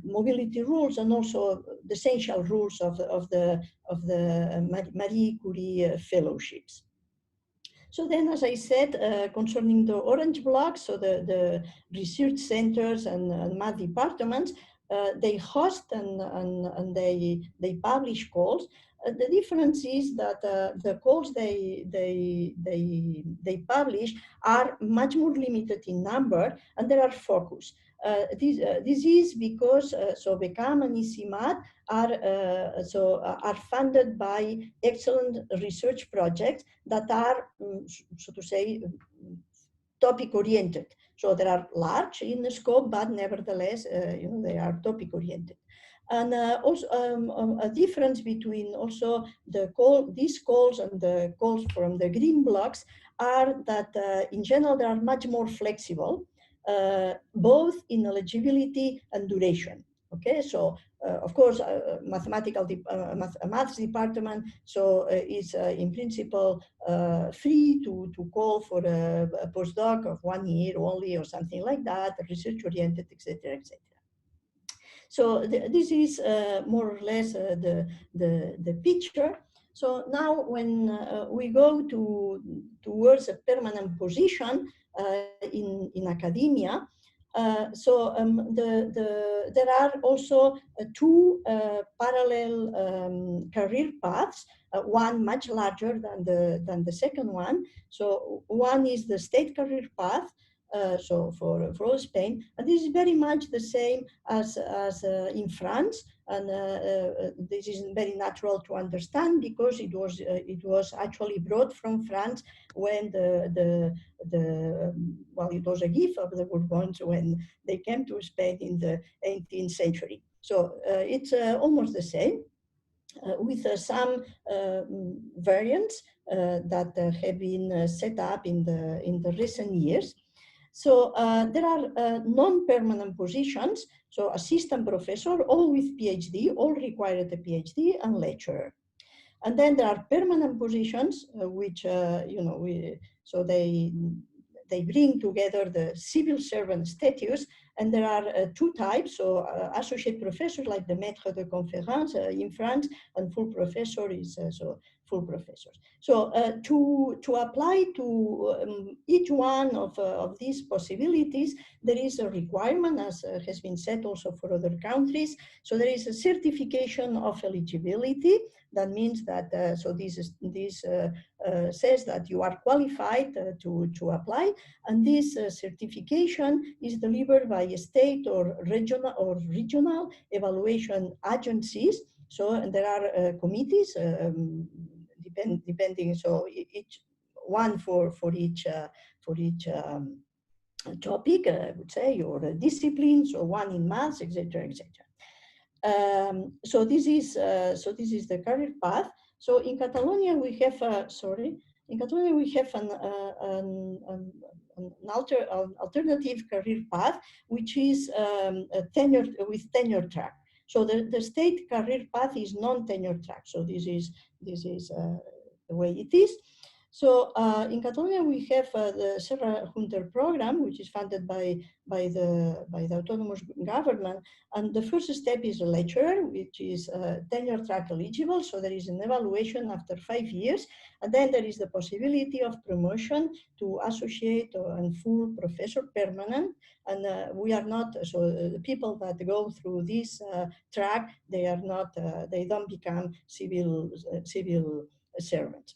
[SPEAKER 6] mobility rules and also the essential rules of the Marie Curie fellowships. So then, as I said, concerning the orange blocks, so the research centers and math departments, they host and they publish calls. The difference is that the calls they publish are much more limited in number, and they are focused. This is because so BECAM and ICIMAT are funded by excellent research projects that are, so to say, topic oriented. So they are large in the scope, but nevertheless, you know, they are topic oriented. And also a difference between also these calls and the calls from the green blocks are that in general they are much more flexible, both in eligibility and duration. Okay, so of course, maths department is in principle free to call for a postdoc of 1 year only or something like that, research oriented, etc., etc. So this is more or less the picture. So now when we go towards a permanent position in academia, there are also two parallel career paths, one much larger than the second one. So one is the state career path, so for all Spain, and this is very much the same as in France, and this is very natural to understand because it was actually brought from France when well, it was a gift of the Bourbons when they came to Spain in the 18th century. So it's almost the same. With some variants that have been set up in the recent years. So there are non-permanent positions, so assistant professor, all with PhD, all require a PhD, and lecturer. And then there are permanent positions, which, you know, so they bring together the civil servant status, and there are two types, so associate professor like the maître de conférence in France, and full professor is so full professors. So to apply to each one of these possibilities, there is a requirement, as has been said also for other countries. So there is a certification of eligibility. That means that, so this says that you are qualified to apply, and this certification is delivered by a state or regional evaluation agencies. So and there are committees depending. So each one for each topic, I would say, or discipline. So one in maths, etc., etc. So this is the career path. So in Catalonia we have in Catalonia we have an alternative career path, which is a tenure track. So the state career path is non-tenure track. So this is the way it is. So in Catalonia we have the Serra Hunter program, which is funded by the autonomous government, and the first step is a lecturer, which is tenure track eligible. So there is an evaluation after 5 years, and then there is the possibility of promotion to associate and full professor permanent. And we are not, so the people that go through this track, they are not, they don't become civil servants.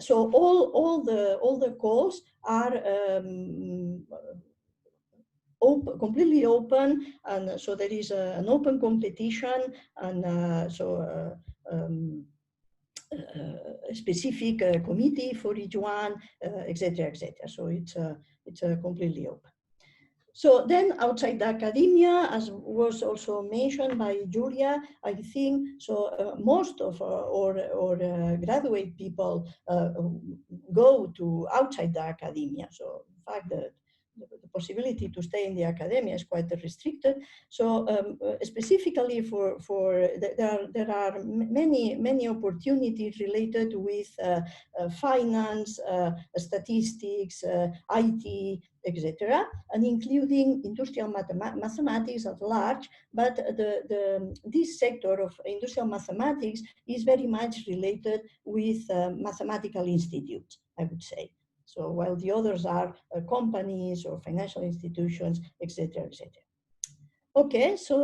[SPEAKER 6] So all the calls are completely open, and so there is an open competition, and a specific committee for each one, etc., etc. So it's completely open. So then outside the academia, as was also mentioned by Julia, I think, so most of our graduate people go to outside the academia. So in fact, the possibility to stay in the academia is quite restricted. So specifically there are many opportunities related with finance, statistics, IT, etc., and including industrial mathematics at large. But this sector of industrial mathematics is very much related with mathematical institutes, I would say. So while the others are companies or financial institutions, etc., etc. Okay, so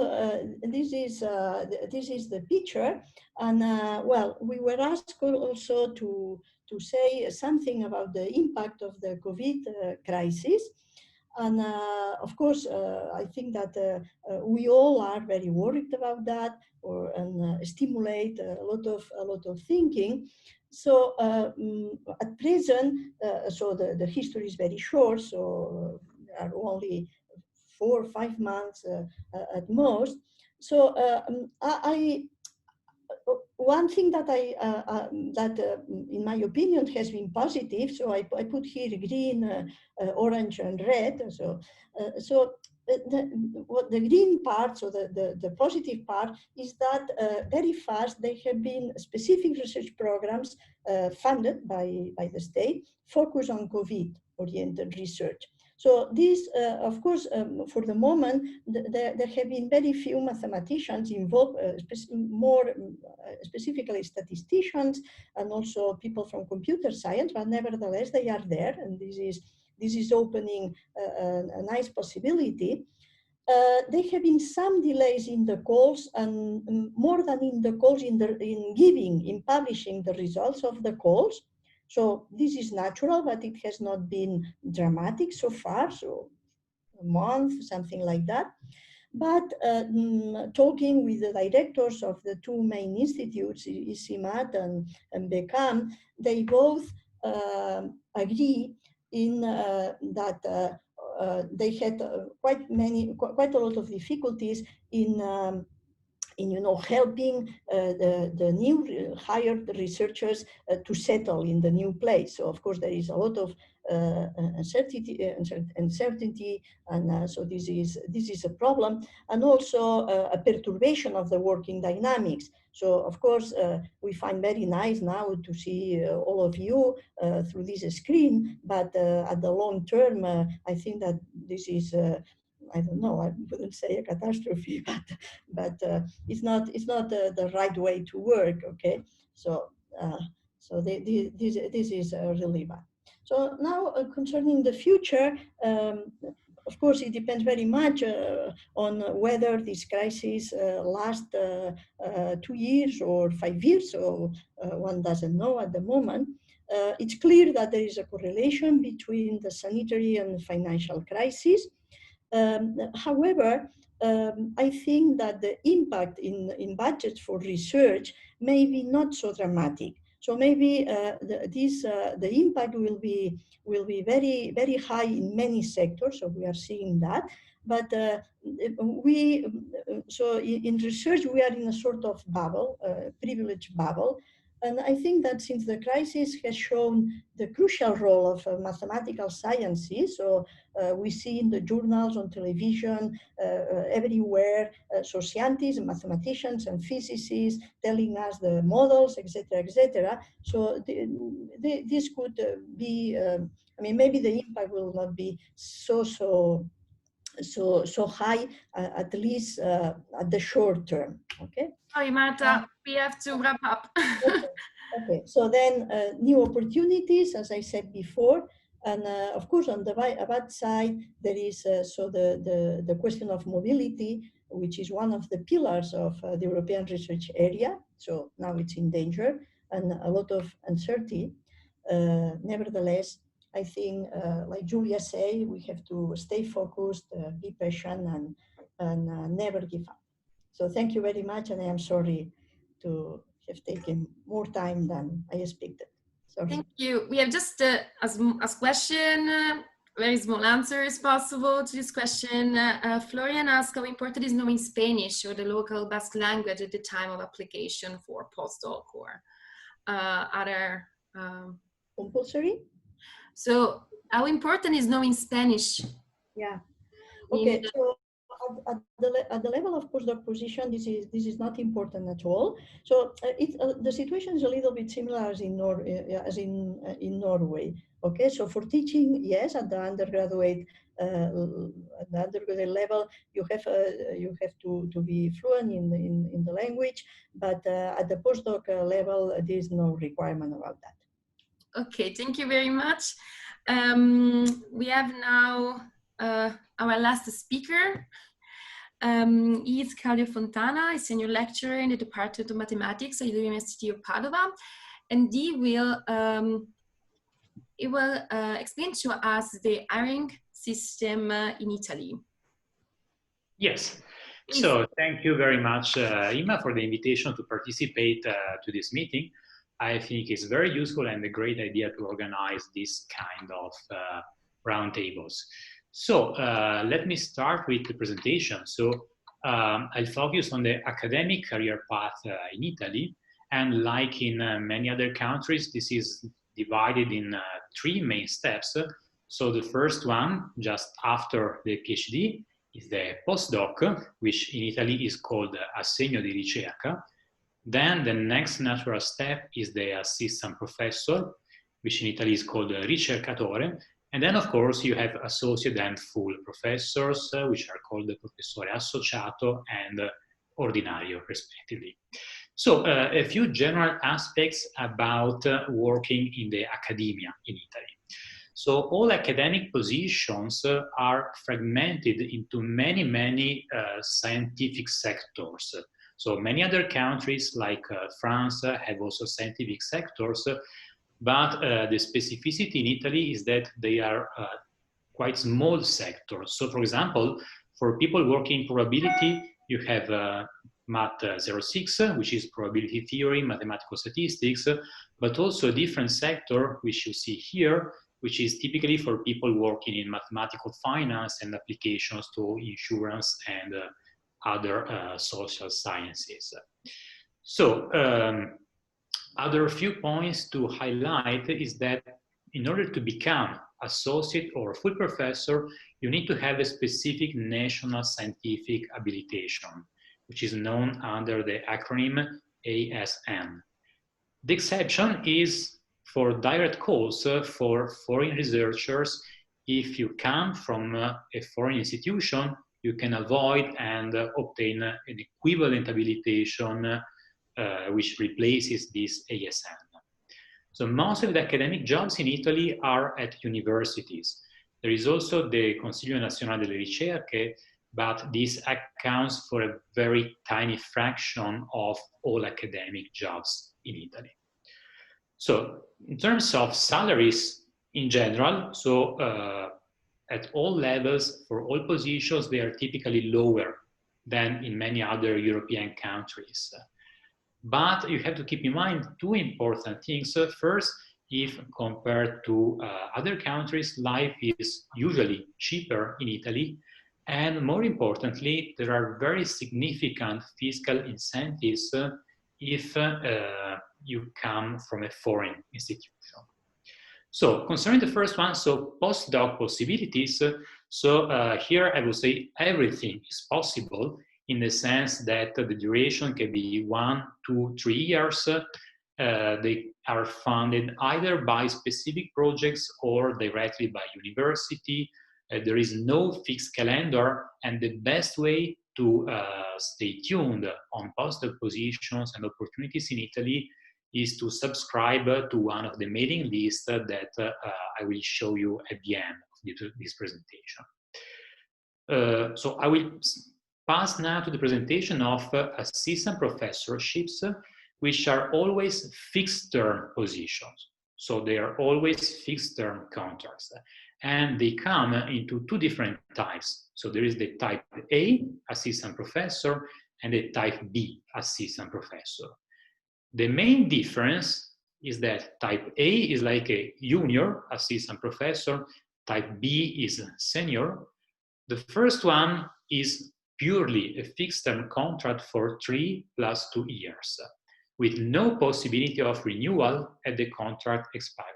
[SPEAKER 6] this is the picture, and well, we were asked also to say something about the impact of the COVID crisis, and of course, I think that we all are very worried about that, and stimulate a lot of thinking. So at present, so the history is very short, so are only 4 or 5 months at most. So one thing that in my opinion has been positive, so I put here green, orange and red. So what the green part, so the positive part is that very fast there have been specific research programs funded by the state focused on COVID-oriented research. So this, of course, for the moment, there have been very few mathematicians involved, specifically statisticians and also people from computer science, but nevertheless they are there, and this is opening a nice possibility. There have been some delays in the calls, and more than in the calls, in publishing the results of the calls. So this is natural, but it has not been dramatic so far, so a month, something like that. But talking with the directors of the two main institutes, ICIMAT and BECAM, they both agree in that they had quite a lot of difficulties in helping the new hired researchers to settle in the new place. So of course there is a lot of uncertainty, and so this is a problem, and also a perturbation of the working dynamics. So of course we find very nice now to see all of you through this screen, but at the long term, I think that this is. I don't know, I wouldn't say a catastrophe, but it's not the right way to work. Okay, so this is really bad. So now concerning the future, of course it depends very much on whether this crisis lasts 2 years or 5 years. So one doesn't know at the moment. It's clear that there is a correlation between the sanitary and financial crisis. However, I think that the impact in budgets for research may be not so dramatic. So maybe the impact will be very, very high in many sectors. So we are seeing that. But in research we are in a sort of bubble, privileged bubble. And I think that since the crisis has shown the crucial role of mathematical sciences, so we see in the journals, on television, everywhere, so scientists, and mathematicians and physicists telling us the models, etc. So this could be, I mean, maybe the impact will not be so high, at least at the short term. Okay.
[SPEAKER 2] Sorry, Marta, we have to wrap up.
[SPEAKER 6] Okay, so then new opportunities, as I said before, and of course on the bad side there is the question of mobility, which is one of the pillars of the European research area. So now it's in danger, and a lot of uncertainty. Nevertheless, I think, like Julia said, we have to stay focused, be patient, and never give up. So thank you very much, and I am sorry to have taken more time than I expected. Sorry.
[SPEAKER 2] Thank you. We have just as question, very small answers possible to this question. Florian asked how important is knowing Spanish or the local Basque language at the time of application for postdoc or other.
[SPEAKER 6] Compulsory?
[SPEAKER 2] So how important is knowing Spanish?
[SPEAKER 6] Yeah. Okay. So at the level of postdoc position, this is not important at all. So the situation is a little bit similar as in Norway. Okay, so for teaching, yes, at the undergraduate level, you have to be fluent in the language, but at the postdoc level, there is no requirement about that.
[SPEAKER 2] Okay, thank you very much. We have now our last speaker. He is Callio Fontana, a senior lecturer in the Department of Mathematics at the University of Padova, and he will explain to us the hiring system in Italy.
[SPEAKER 7] Yes. So thank you very much, Ima, for the invitation to participate to this meeting. I think it's very useful and a great idea to organize this kind of roundtables. So let me start with the presentation. So I'll focus on the academic career path in Italy. And like in many other countries, this is divided in 3 main steps. So the first one, just after the PhD, is the postdoc, which in Italy is called assegno di ricerca. Then the next natural step is the assistant professor, which in Italy is called ricercatore. And then, of course, you have associate and full professors, which are called the professore associato and ordinario, respectively. So a few general aspects about working in the academia in Italy. So all academic positions are fragmented into many scientific sectors. So many other countries like France have also scientific sectors, but the specificity in Italy is that they are quite small sectors. So for example, for people working in probability, you have Math 06, which is probability theory, mathematical statistics, but also a different sector, which you see here, which is typically for people working in mathematical finance and applications to insurance and other social sciences. So other few points to highlight is that in order to become associate or full professor, you need to have a specific national scientific habilitation, which is known under the acronym ASN. The exception is for direct calls for foreign researchers. If you come from a foreign institution, you can avoid and obtain an equivalent habilitation which replaces this ASN. So most of the academic jobs in Italy are at universities. There is also the Consiglio Nazionale delle Ricerche, but this accounts for a very tiny fraction of all academic jobs in Italy. So in terms of salaries in general, so at all levels, for all positions, they are typically lower than in many other European countries. But you have to keep in mind 2 important things. First, if compared to other countries, life is usually cheaper in Italy. And more importantly, there are very significant fiscal incentives if you come from a foreign institution. So concerning the first one, so postdoc possibilities. So here I would say everything is possible in the sense that the duration can be 1, 2, 3 years. They are funded either by specific projects or directly by university. There is no fixed calendar, and the best way to stay tuned on postdoc positions and opportunities in Italy is to subscribe to one of the mailing lists that I will show you at the end of this presentation. So I will pass now to the presentation of assistant professorships, which are always fixed-term positions. So they are always fixed-term contracts. And they come into 2 different types. So there is the type A, assistant professor, and the type B, assistant professor. The main difference is that type A is like a junior assistant professor, type B is senior. The first one is purely a fixed-term contract for 3 + 2 years, with no possibility of renewal at the contract expiry.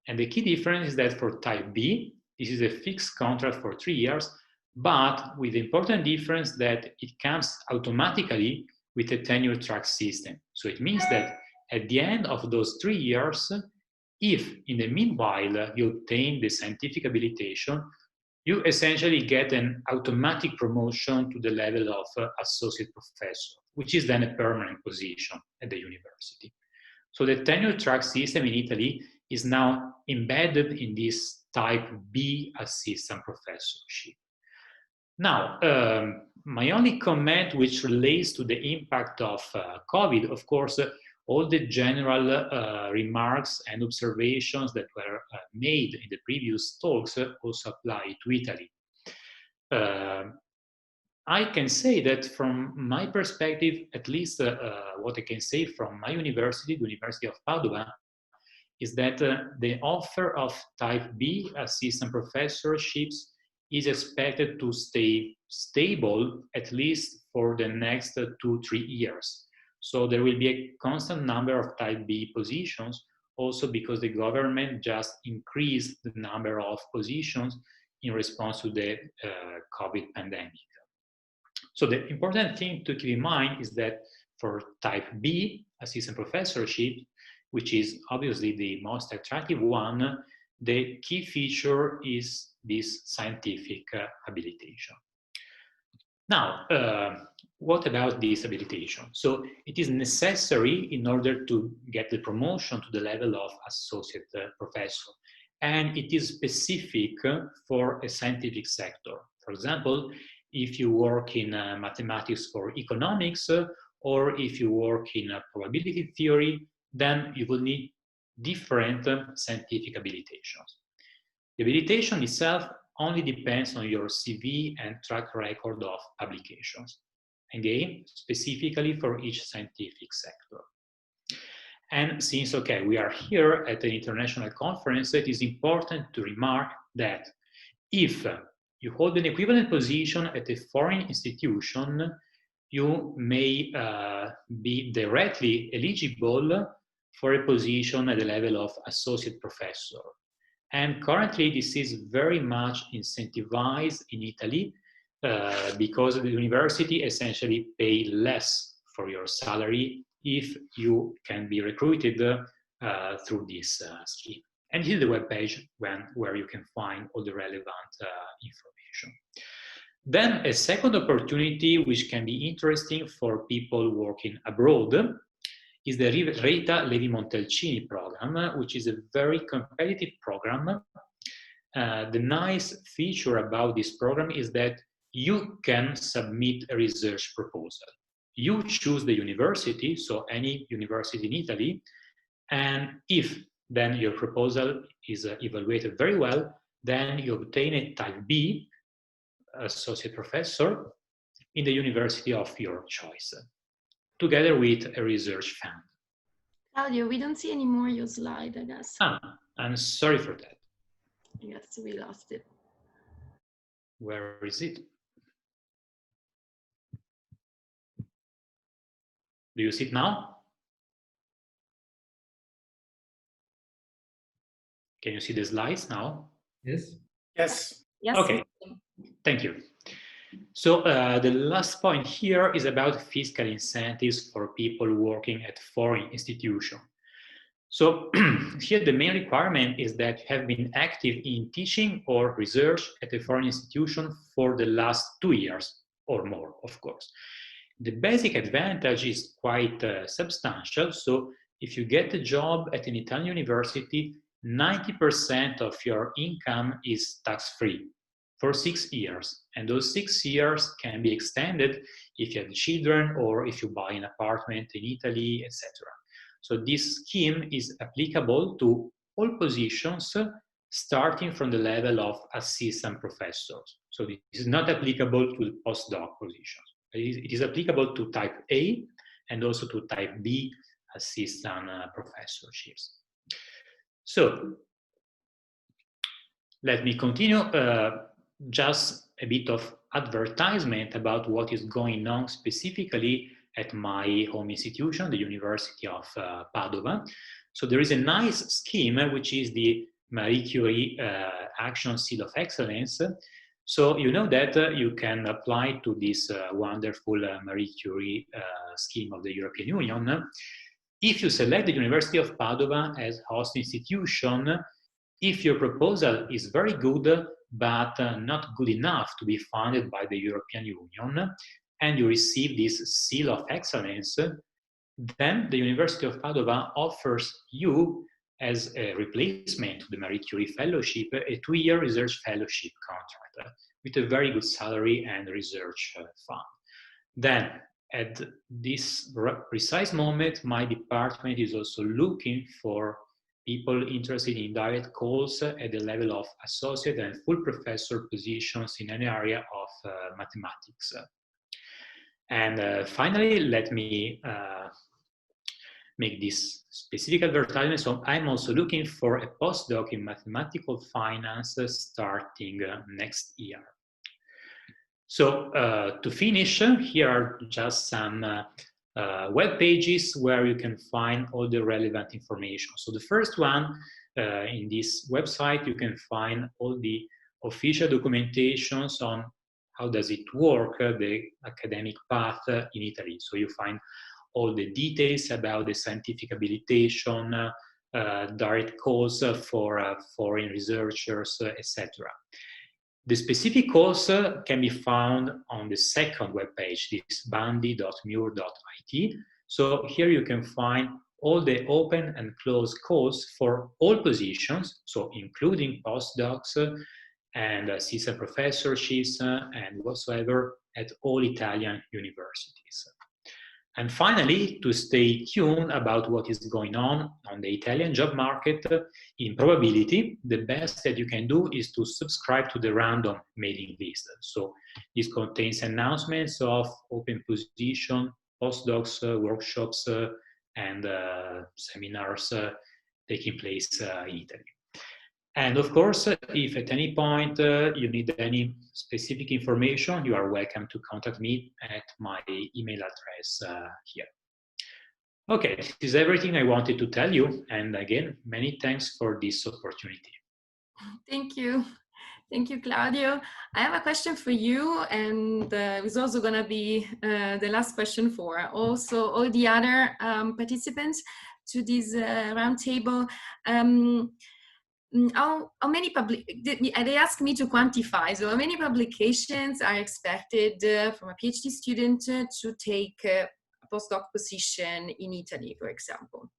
[SPEAKER 7] And the key difference is that for type B, this is a fixed contract for 3 years, but with the important difference that it comes automatically with a tenure track system. So it means that at the end of those 3 years, if in the meanwhile you obtain the scientific habilitation, you essentially get an automatic promotion to the level of associate professor, which is then a permanent position at the university. So the tenure track system in Italy is now embedded in this type B assistant professorship. Now, my only comment which relates to the impact of COVID, of course, all the general remarks and observations that were made in the previous talks also apply to Italy. I can say that from my perspective, at least what I can say from my university, the University of Padua, is that the offer of type B assistant professorships is expected to stay stable at least for the next 2-3 years. So there will be a constant number of type B positions, also because the government just increased the number of positions in response to the COVID pandemic. So the important thing to keep in mind is that for type B, assistant professorship, which is obviously the most attractive one, the key feature is this scientific habilitation. Now, what about this habilitation? So it is necessary in order to get the promotion to the level of associate professor. And it is specific for a scientific sector. For example, if you work in mathematics for economics, or if you work in probability theory, then you will need different scientific habilitations. The habilitation itself only depends on your CV and track record of publications. Again, specifically for each scientific sector. And since, okay, we are here at an international conference, it is important to remark that if you hold an equivalent position at a foreign institution, you may be directly eligible for a position at the level of associate professor. And currently, this is very much incentivized in Italy because the university essentially pay less for your salary if you can be recruited through this scheme. And here's the webpage where you can find all the relevant information. Then a second opportunity which can be interesting for people working abroad is the Rita Levi-Montalcini program, which is a very competitive program. The nice feature about this program is that you can submit a research proposal. You choose the university, so any university in Italy, and if then your proposal is evaluated very well, then you obtain a type B, associate professor, in the university of your choice, together with a research fund.
[SPEAKER 2] Claudio, we don't see anymore your slide, I guess.
[SPEAKER 7] I'm sorry for that.
[SPEAKER 2] Yes, we lost it.
[SPEAKER 7] Where is it? Do you see it now? Can you see the slides now?
[SPEAKER 8] Yes.
[SPEAKER 2] Yes. Yes.
[SPEAKER 7] Okay, thank you. So the last point here is about fiscal incentives for people working at foreign institutions. So here the main requirement is that you have been active in teaching or research at a foreign institution for the last 2 years or more, of course. The basic advantage is quite substantial. So if you get a job at an Italian university, 90% of your income is tax-free for 6 years. And those 6 years can be extended if you have children or if you buy an apartment in Italy, etc. So this scheme is applicable to all positions starting from the level of assistant professors. So this is not applicable to the postdoc positions. It is applicable to type A and also to type B assistant professorships. So let me continue. Just a bit of advertisement about what is going on specifically at my home institution, the University of Padova. So there is a nice scheme, which is the Marie Curie Action Seal of Excellence. So you know that you can apply to this wonderful Marie Curie scheme of the European Union. If you select the University of Padova as host institution, if your proposal is very good, but not good enough to be funded by the European Union, and you receive this seal of excellence, then the University of Padova offers you, as a replacement to the Marie Curie Fellowship, a 2-year research fellowship contract with a very good salary and research fund. Then, at this precise moment, my department is also looking for people interested in direct calls at the level of associate and full professor positions in any area of mathematics. And finally, let me make this specific advertisement. So I'm also looking for a postdoc in mathematical finance starting next year. So to finish, here are just some web pages where you can find all the relevant information. So the first one, in this website, you can find all the official documentations on how does it work, the academic path in Italy. So you find all the details about the scientific habilitation, direct calls for foreign researchers, etc. The specific calls can be found on the second webpage, this bandi.mur.it. So here you can find all the open and closed calls for all positions, so including postdocs and assistant professorships and whatsoever at all Italian universities. And finally, to stay tuned about what is going on the Italian job market in probability, the best that you can do is to subscribe to the random mailing list. So this contains announcements of open position, postdocs, workshops, and seminars taking place in Italy. And of course, if at any point you need any specific information, you are welcome to contact me at my email address here. Okay, this is everything I wanted to tell you. And again, many thanks for this opportunity.
[SPEAKER 2] Thank you. Thank you, Claudio. I have a question for you, and it's also going to be the last question for also all the other participants to this roundtable. How many they asked me to quantify, so how many publications are expected from a PhD student to take a postdoc position in Italy, for example?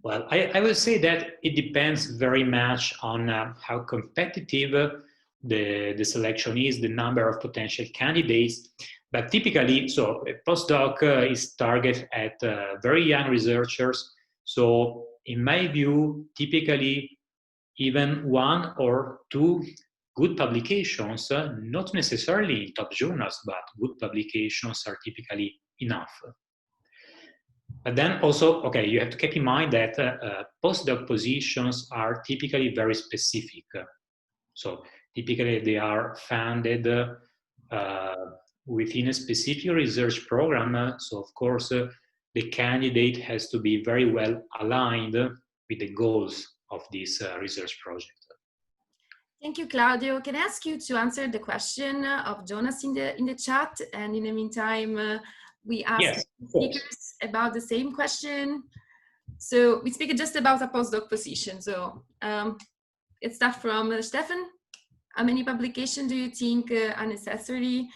[SPEAKER 7] Well, I would say that it depends very much on how competitive the selection is, the number of potential candidates. But typically, so a postdoc is targeted at very young researchers. So in my view, typically even one or two good publications, not necessarily in top journals, but good publications are typically enough. But then also, okay, you have to keep in mind that postdoc positions are typically very specific. So typically they are funded within a specific research program. So of course, the candidate has to be very well aligned with the goals of this research project.
[SPEAKER 2] Thank you, Claudio. Can I ask you to answer the question of Jonas in the chat? And in the meantime, we ask speakers about the same question. So we speak just about a postdoc position. So let's start from Stefan. How many publications do you think are necessary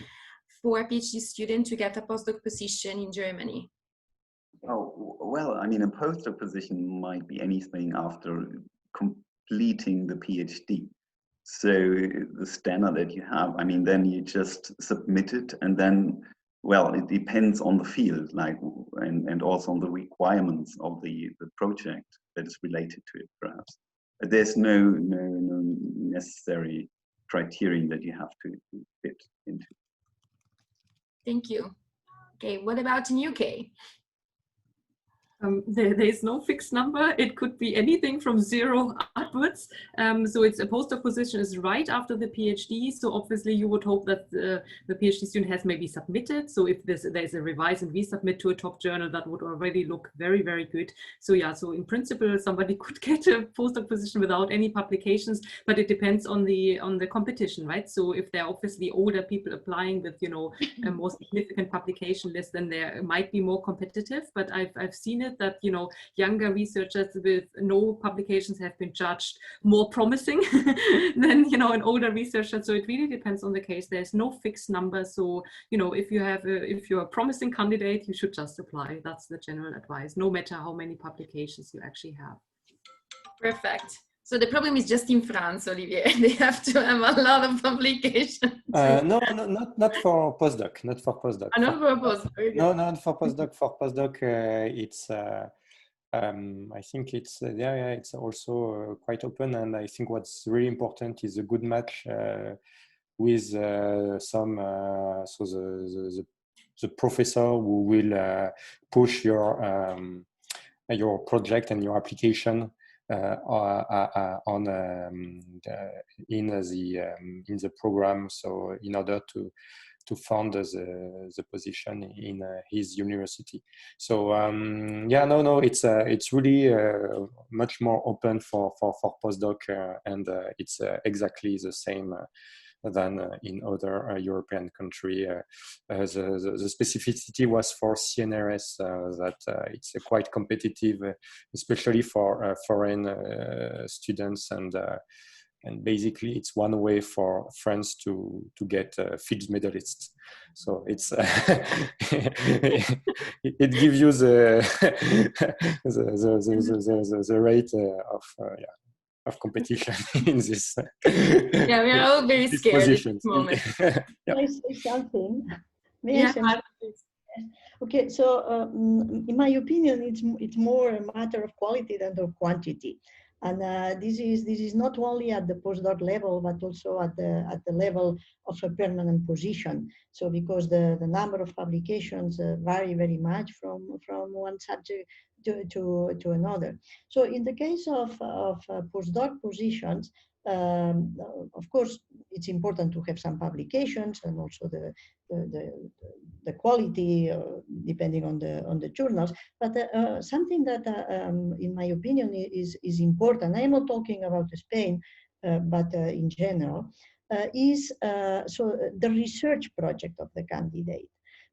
[SPEAKER 2] for a PhD student to get a postdoc position in Germany?
[SPEAKER 1] Oh, well, I mean, a postdoc position might be anything after completing the PhD. So the standard that you have, I mean, then you just submit it, and then, well, it depends on the field, like, and also on the requirements of the project that is related to it, perhaps. There's no necessary criterion that you have to fit into.
[SPEAKER 2] Thank you. Okay, what about in UK?
[SPEAKER 3] There is no fixed number. It could be anything from 0 upwards. So it's a postdoc position is right after the PhD. So obviously you would hope that the PhD student has maybe submitted. So if there's a revise and resubmit to a top journal, that would already look very, very good. So yeah, so in principle, somebody could get a postdoc position without any publications, but it depends on the competition, right? So if there are obviously older people applying with, you know, a more significant publication list, then there might be more competitive. But I've seen it that, you know, younger researchers with no publications have been judged more promising than, you know, an older researcher. So it really depends on the case. There's no fixed number. So, you know, if you're a promising candidate, you should just apply. That's the general advice, no matter how many publications you actually have.
[SPEAKER 2] Perfect. So the problem is just in France, Olivier. They have to have a lot of publications.
[SPEAKER 4] No, not for postdoc. Not for postdoc.
[SPEAKER 2] Not for postdoc.
[SPEAKER 4] No, not for postdoc. For postdoc, it's. I think it's it's also quite open, and I think what's really important is a good match with some. So the the professor who will push your project and your application on in the program. So in order to fund the position in his university. So yeah, no, it's really much more open for postdoc, and it's exactly the same than in other European countries. The specificity was for CNRS that it's quite competitive, especially for foreign students, and basically it's one way for France to get field medalists. So it's it gives you the rate of competition in this.
[SPEAKER 2] Yeah, we are all very scared at this moment.
[SPEAKER 4] Yeah.
[SPEAKER 6] May I say something? May I say something? Okay, so in my opinion, it's more a matter of quality than of quantity, and this is not only at the postdoc level, but also at the level of a permanent position. So because the number of publications vary very much from one subject to another. So in the case of postdoc positions, of course, it's important to have some publications and also the quality depending on the journals. But something that, in my opinion, is important. I am not talking about Spain, but in general, is so the research project of the candidate,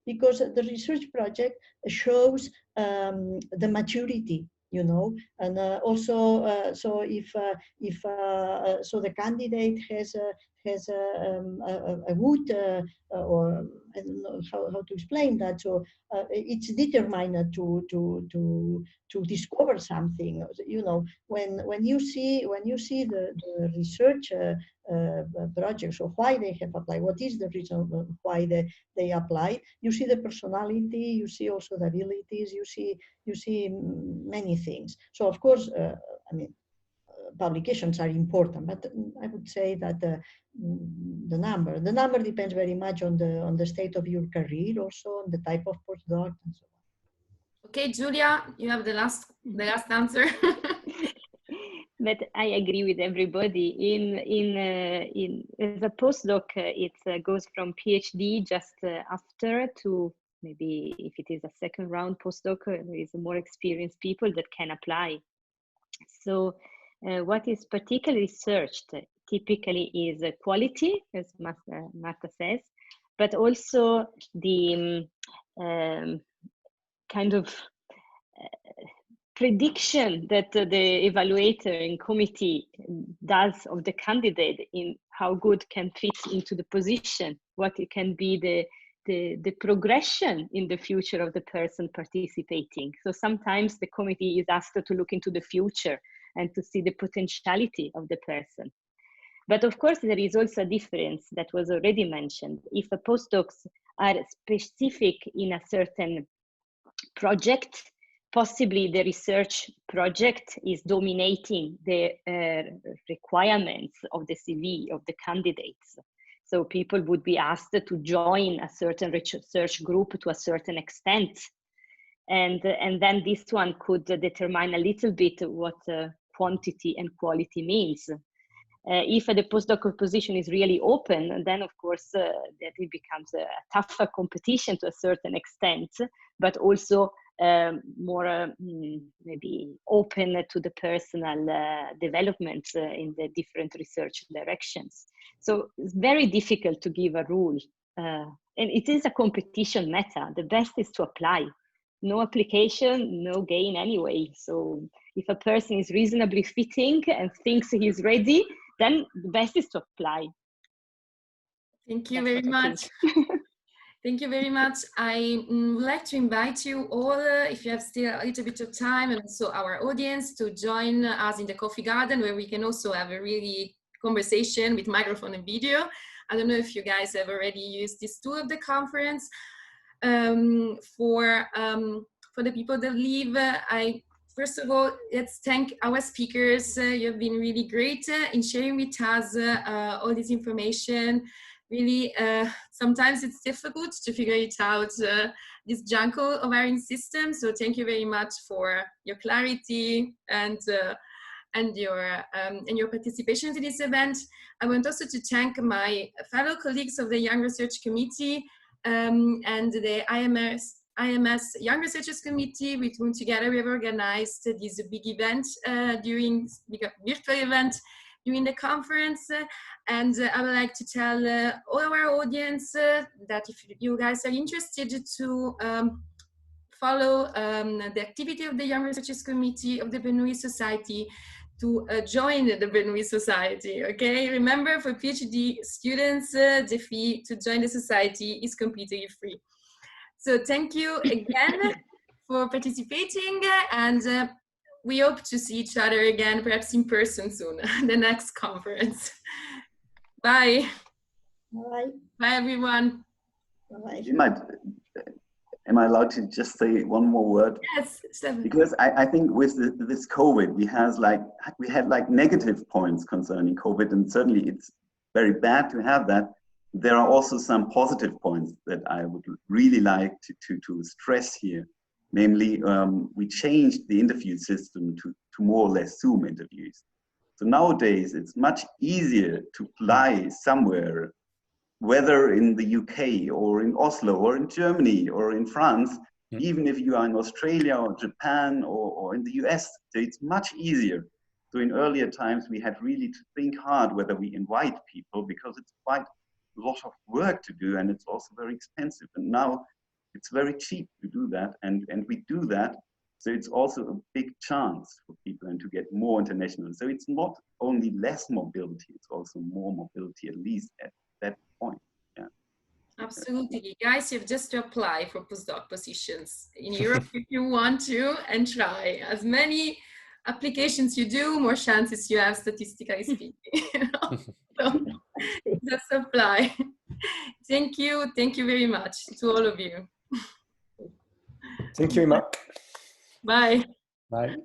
[SPEAKER 6] because the research project shows the maturity, you know, and also so if so the candidate has a good or I don't know how to explain that. So it's determined to discover something. You know, when you see the research projects, or why they have applied, what is the reason why they applied. You see the personality, you see also the abilities, you see many things. So of course, I mean, publications are important, but I would say that the number depends very much on the state of your career, also on the type of postdoc and so on.
[SPEAKER 2] Okay, Julia, you have the last answer.
[SPEAKER 5] But I agree with everybody. In as a postdoc, it goes from PhD just after to maybe if it is a second round postdoc, there is more experienced people that can apply. So what is particularly searched typically is quality, as Marta says, but also the kind of prediction that the evaluator in committee does of the candidate in how good can fit into the position, what it can be the progression in the future of the person participating. So sometimes the committee is asked to look into the future and to see the potentiality of the person. But of course, there is also a difference that was already mentioned. If the postdocs are specific in a certain project, possibly the research project is dominating the requirements of the CV of the candidates. So people would be asked to join a certain research group to a certain extent. And then this one could determine a little bit what quantity and quality means. If the postdoc position is really open, then of course that it becomes a tougher competition to a certain extent, but also more maybe open to the personal development in the different research directions. So it's very difficult to give a rule. And it is a competition meta. The best is to apply. No application, no gain anyway. So if a person is reasonably fitting and thinks he's ready, then the best is to apply.
[SPEAKER 2] Thank you very much. Thank you very much. I would like to invite you all, if you have still a little bit of time, and also our audience, to join us in the coffee garden, where we can also have a really conversation with microphone and video. I don't know if you guys have already used this tool of the conference. For the people that leave, first of all, let's thank our speakers. You've been really great in sharing with us all this information. really, sometimes it's difficult to figure it out, this jungle of our system. So thank you very much for your clarity and your participation in this event. I want also to thank my fellow colleagues of the Young Research Committee and the IMS Young Researchers Committee, with whom together we have organized this big event virtual event during the conference. And I would like to tell all of our audience that if you guys are interested to follow the activity of the Young Researchers Committee of the Bernoulli Society, to join the Bernoulli Society, okay? Remember, for PhD students, the fee to join the society is completely free. So thank you again for participating, and we hope to see each other again, perhaps in person soon, the next conference. Bye.
[SPEAKER 6] Bye.
[SPEAKER 2] Bye, everyone.
[SPEAKER 6] Bye.
[SPEAKER 1] Am I allowed to just say one more word?
[SPEAKER 2] Yes, Stefan.
[SPEAKER 1] Because I think with this COVID, we had like negative points concerning COVID, and certainly it's very bad to have that. There are also some positive points that I would really like to stress here. Namely, we changed the interview system to more or less Zoom interviews. So nowadays, it's much easier to apply somewhere, whether in the UK or in Oslo or in Germany or in France, even if you are in Australia or Japan or in the US. So it's much easier. So in earlier times, we had really to think hard whether we invite people, because it's quite a lot of work to do, and it's also very expensive. And now it's very cheap to do that, and we do that. So it's also a big chance for people and to get more international. So it's not only less mobility, it's also more mobility, at least at that point. Yeah.
[SPEAKER 2] Absolutely. Guys, you have just to apply for postdoc positions in Europe if you want to, and try. As many applications you do, more chances you have, statistically speaking. So just apply. Thank you very much to all of you.
[SPEAKER 4] Thank you, Emma.
[SPEAKER 2] Bye.
[SPEAKER 4] Bye.